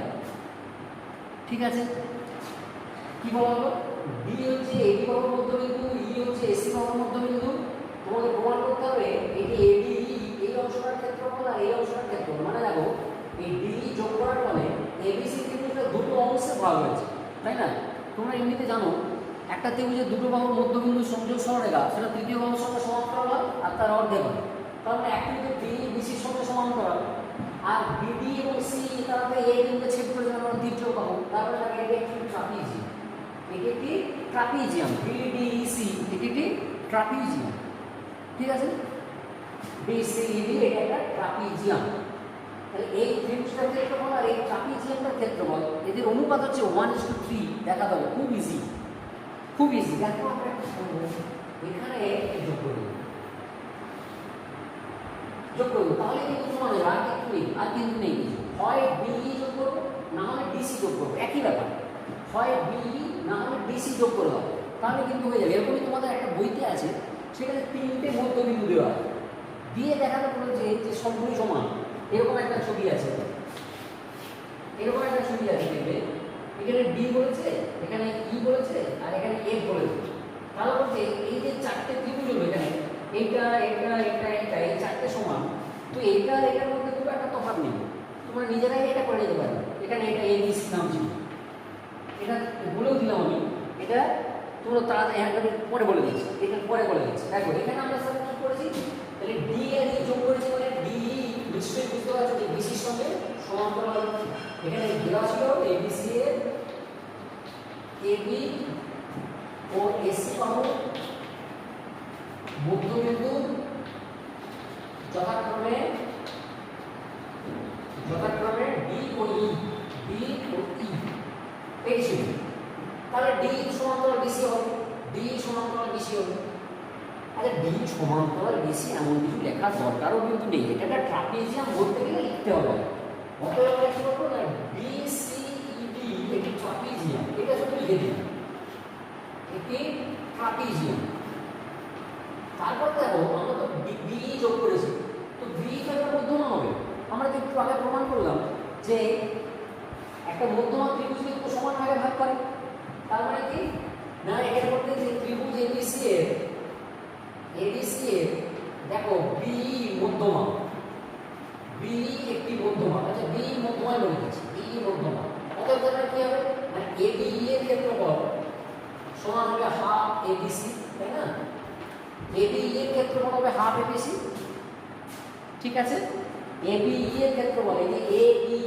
ঠিক আছে, কি বলা হলো, বি হচ্ছে এবি বাহুর মধ্যবিন্দু, ই হচ্ছে এসি বাহুর মধ্যবিন্দু। তোমাকে প্রমাণ করতে হবে এটি এবি এই অংশটার ক্ষেত্রফল আর এই অংশটার ক্ষেত্রফল। মানে দেখো এই ডি যোগ করার ফলে এবিসি ত্রিভুজটা দুটো অংশে ভাগ হয়েছে, তাই না? তোমরা এমনিতে জানো একটা ত্রিভুজের দুটো বাহুর মধ্যবিন্দু সংযোগ সরলরেখা সেটা তৃতীয় বাহুর সঙ্গে সমান্তরাল হয় আর তার অর্ধেক হয়। তার মানে এক বিন্দু বি বিসির সঙ্গে সমান্তরাল, আর বিডি এবং সি তারা এই বিন্দুতে ছেদ করে যাবে, আমরা তৃতীয় বাহু। তারপরে লাগে এটা একটি ট্রাপিজিয়াম, এটি একটি ট্রাপিজিয়াম, বিডিসি এটি একটি ট্রাপিজিয়াম। ঠিক আছে, বিসিডি এটা একটা ট্রাপিজিয়াম। তাহলে এই ত্রিভুজটার ক্ষেত্রফল আর এই ট্রাপিজিয়ামটার ক্ষেত্রফল এদের অনুপাত হচ্ছে 1:3 দেখাতে হবে। খুব ইজি, খুব ইজি। দেখো আমরা একটা করব, এখানে যোগ করে দেব, যোগ করব, তাহলে কিন্তু সমান হবে। আর কিছু নেই, আর কিন্তু নেই কিছু। হয় বিই যোগ করবো, না হলে ডিসি যোগ করবো, একই ব্যাপার। হয় বিই না হলে ডিসি যোগ করে দাও, তাহলে কিন্তু হয়ে যাবে। এরকমই তোমাদের একটা বইতে আছে, সেখানে 3টে মধ্যবিন্দু দেওয়া আছে, দিয়ে দেখাতে বলেছে যে সবগুলি সমান। এরকম একটা ছবি আছে, এরকম একটা ছবি আছে, দেখবে এখানে ডি বলেছে, এখানে ই বলেছে, আর এখানে এফ বলেছে। তাহলে বলছে এই যে 4টে ত্রিভুজ হলো এখানে, এইটা এটা এটা এটা এই 4টে সমান, তো এইটা আর এটার মধ্যে খুব একটা তফাৎ নেই। তোমরা নিজেরাই এটা করে নিতে পারবে। এখানে এটা এবিসি নাম ছিল, এটা বলেও দিলাম আমি, এটা তোমরা তাড়াতাড়ি হ্যান্ড পরে বলে দিচ্ছি, এটা পরে বলে দিচ্ছি। দেখো এখানে আমরা স্যার কি করেছি, তাহলে ডি আর ই যোগ করেছি, মানে ডি নিশ্চয়ই বুঝতে পারছো যে বিসির সঙ্গে সমান্তরাল। এখানে দেওয়া ছিল এবিসি এর এবি ও এসি বাহু মধ্যবিন্দু যথাক্রমে ডি ও ই, ডি ও ই পেয়েছিল। তাহলে ডি সমান্তরাল বিসি হবে, ডি সমান্তরাল বিসি হবে। আচ্ছা, ডি সমান্তরাল বিসি এমন কিছু লেখার দরকারও কিন্তু নেই, এটা একটা ট্রাপিজিয়াম বলতে গেলে লিখতে হবে। অতএব আমরা কি করবো না, বিসিইডি এটি ট্রাপিজিয়াম, এটা শুধু লিখে দিন, এটি ট্রাপিজিয়াম। তারপর দেখো আমরা তো বি যোগ করেছি, তো বি তো একটা মধ্যমা হবে। আমরা তো একটু আগে প্রমাণ করলাম যে একটা মধ্যমা ত্রিভুজ কিন্তু সমান ভাগে ভাগ করে। তার মানে কি না, এর মধ্যে যে ত্রিভুজ এবিসি এর দেখো বি মধ্যমা, বি একটি মধ্যমা। আচ্ছা, বি মধ্যমা বলে দিচ্ছি, বি মধ্যমা। অতএব তাহলে কি হবে না, এবি এর ক্ষেত্রফল সমান হবে হাফ এবিসি, তাই না? এবি এর ক্ষেত্রফল হবে হাফ এবিসি। ঠিক আছে, এবি এর ক্ষেত্রফল এই যে এবি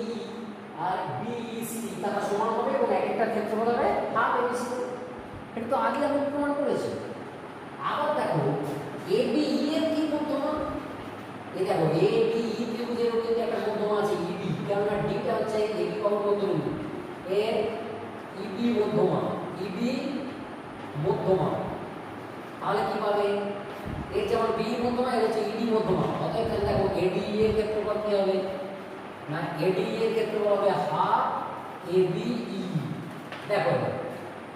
আর বিসি তারা সমান হবে এবং এক একটার ক্ষেত্রফল হবে হাফ এবিসি। এটা তো আগে আমি প্রমাণ করেছি। আবার দেখো এবি এর কি মধ্যমা, এই দেখো এবি ত্রিভুজের মধ্যে একটা মধ্যমা আছে ইবি, কেননা ডিটা হচ্ছে এবি বাহুর মধ্যবিন্দু, এর ইবি মধ্যমা, ইবি মধ্যমা। তাহলে কি পাবে, এর যেমন বি মধ্যমা এর হচ্ছে ইডি মধ্যমা। অতএব দেখো এডি এর ক্ষেত্রফল কি হবে না, এডি এর ক্ষেত্রফল হবে হাফ এবি ই। দেখো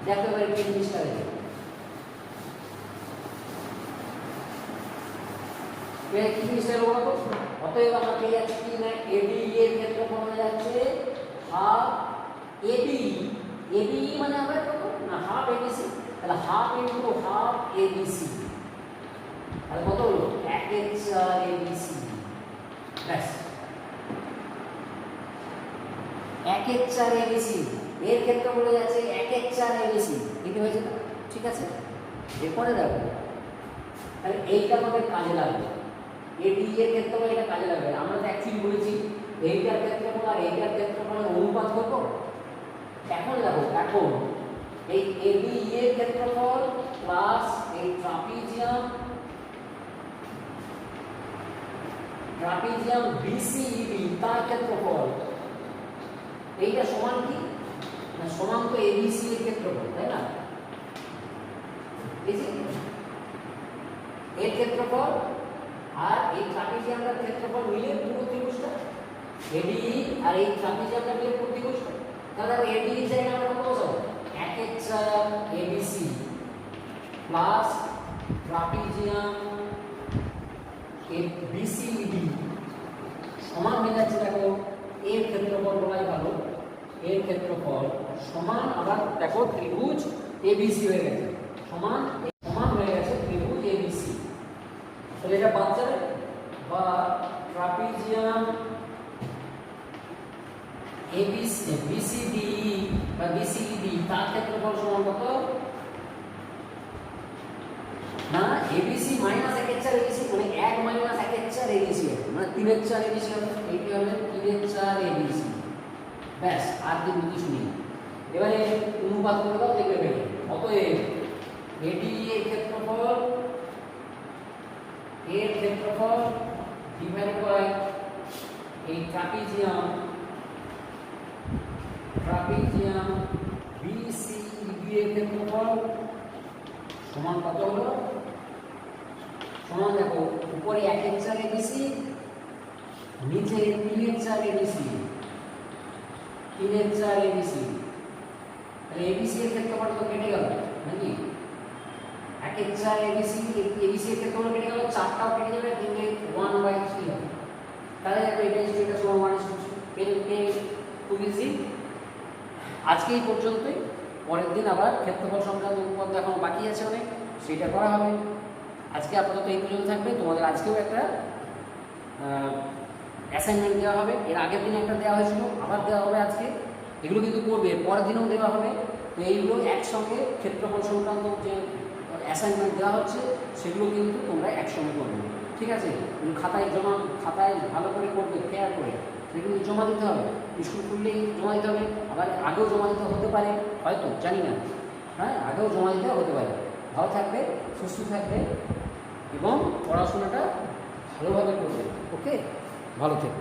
দেখো এবার কি জিনিসটা দেখো, কি জিনিসটা বলো তো। অতএব আমরা পেয়ে যাচ্ছি কি না, এবি এর ক্ষেত্রফল হয়ে যাচ্ছে হাফ এবি। এবি মানে আমরা কত না হাফ এবিসি, তাহলে হাফ ইনটু হাফ এবিসি, তাহলে কত হলো 1/4 এবিসি। ব্যাস 1/4 এবিসি এর ক্ষেত্রে বলে যাচ্ছে 1/4 এবিসি, এটা হয়েছে না? ঠিক আছে, এরপরে দেখো তাহলে এইটা আমাদের কাজে লাগবে, এবি এর ক্ষেত্রফল এটা কাজে লাগবে। আমরা তো অ্যাকচুয়ালি বলেছি এইটার ক্ষেত্রফল আর এইটার ক্ষেত্রফলের অনুপাত করব। এখন দেখো, এখন এই এবি এর ক্ষেত্রফল প্লাস এই ট্রাপিজিয়াম বিসিইবি তার ক্ষেত্রফল, এইটা সমান কি না, সমান তো এবিসি এর ক্ষেত্রফল, তাই না? এই যে এর ক্ষেত্রফল আর এই ট্রাপিজিয়ামটার ক্ষেত্রফল মিলে পুরো ত্রিভুজটা, এডি আর এই ট্রাপিজিয়ামটা মিলে পুরো ত্রিভুজটা। তাহলে এডি এর জায়গায় আমরা কত বসাবো, 1/4 এবিসি প্লাস ট্রাপিজিয়াম বিসিইডি সমান হয়ে যাচ্ছে, দেখো এর ক্ষেত্রফল বলাই ভালো, এর ক্ষেত্রফল সমান, আবার দেখো ত্রিভুজ এবিসি হয়ে গেছে, সমান সমান হয়ে গেছে ত্রিভুজ এবিসি। তাহলে এটা বাদ যাবে, বা ট্রাপিজিয়াম এবিসি বিসিডি বা বিসিইডি তার ক্ষেত্রফল সমান কত না, এবিসি মাইনাস 1/4 এবিসি মানে 1 মাইনাস 1/4 এবিসি মানে 3/4 এবিসি হবে, এইটা হবে 3/4 এবিসি। ব্যাস, আর কিছু নেই। এবারে অনুপাত করে দাও, দেখবে বেরিয়ে। অতএব এডি এর ক্ষেত্রফল ডিভাইড বাই এই ট্রাপিজিয়াম বিসিইবি এর ক্ষেত্রফল সমান কত হলো, সমান দেখো উপরে 1/4 এবিসি, নিচে 3/4 এবিসি, 3/4 এবিসি। তাহলে এবিসি এর ক্ষেত্রফল তো কেটে গেল নাকি, 1/4 এবিসি এবিসি এর ক্ষেত্রফল কেটে গেল, 4টাও কেটে যাবে, কিন্তু 1/3 হবে। তাহলে দেখো এটা যেটা সমান খুব ইজি। আজকে এই পর্যন্তই, পরের দিন আবার ক্ষেত্রফল সংক্রান্ত উপপাদ্য এখন বাকি আছে অনেক, সেটা করা হবে। আজকে আপাতত এই পর্যন্ত থাকবে। তোমাদের আজকেও একটা অ্যাসাইনমেন্ট দেওয়া হবে, এর আগের দিন একটা দেওয়া হয়েছিল, আবার দেওয়া হবে আজকে। এগুলো কিন্তু করবে, পরের দিনেও দেওয়া হবে। তো এইগুলো একসঙ্গে ক্ষেত্রফল সংক্রান্ত যে অ্যাসাইনমেন্ট দেওয়া হচ্ছে সেগুলো কিন্তু তোমরা একসঙ্গে করবে, ঠিক আছে? খাতায় ভালো করে করবে, কেয়ার করে সেগুলো জমা দিতে হবে। স্কুল খুললেই জমা দিতে হবে, আবার আগেও জমা দিতে হতে পারে, হয়তো জানি না, হ্যাঁ আগেও জমা দিতে হতে পারে। ভালো থাকবে, সুস্থ থাকবে এবং পড়াশোনাটা ভালোভাবে করবে। ওকে, ভালো থেকো।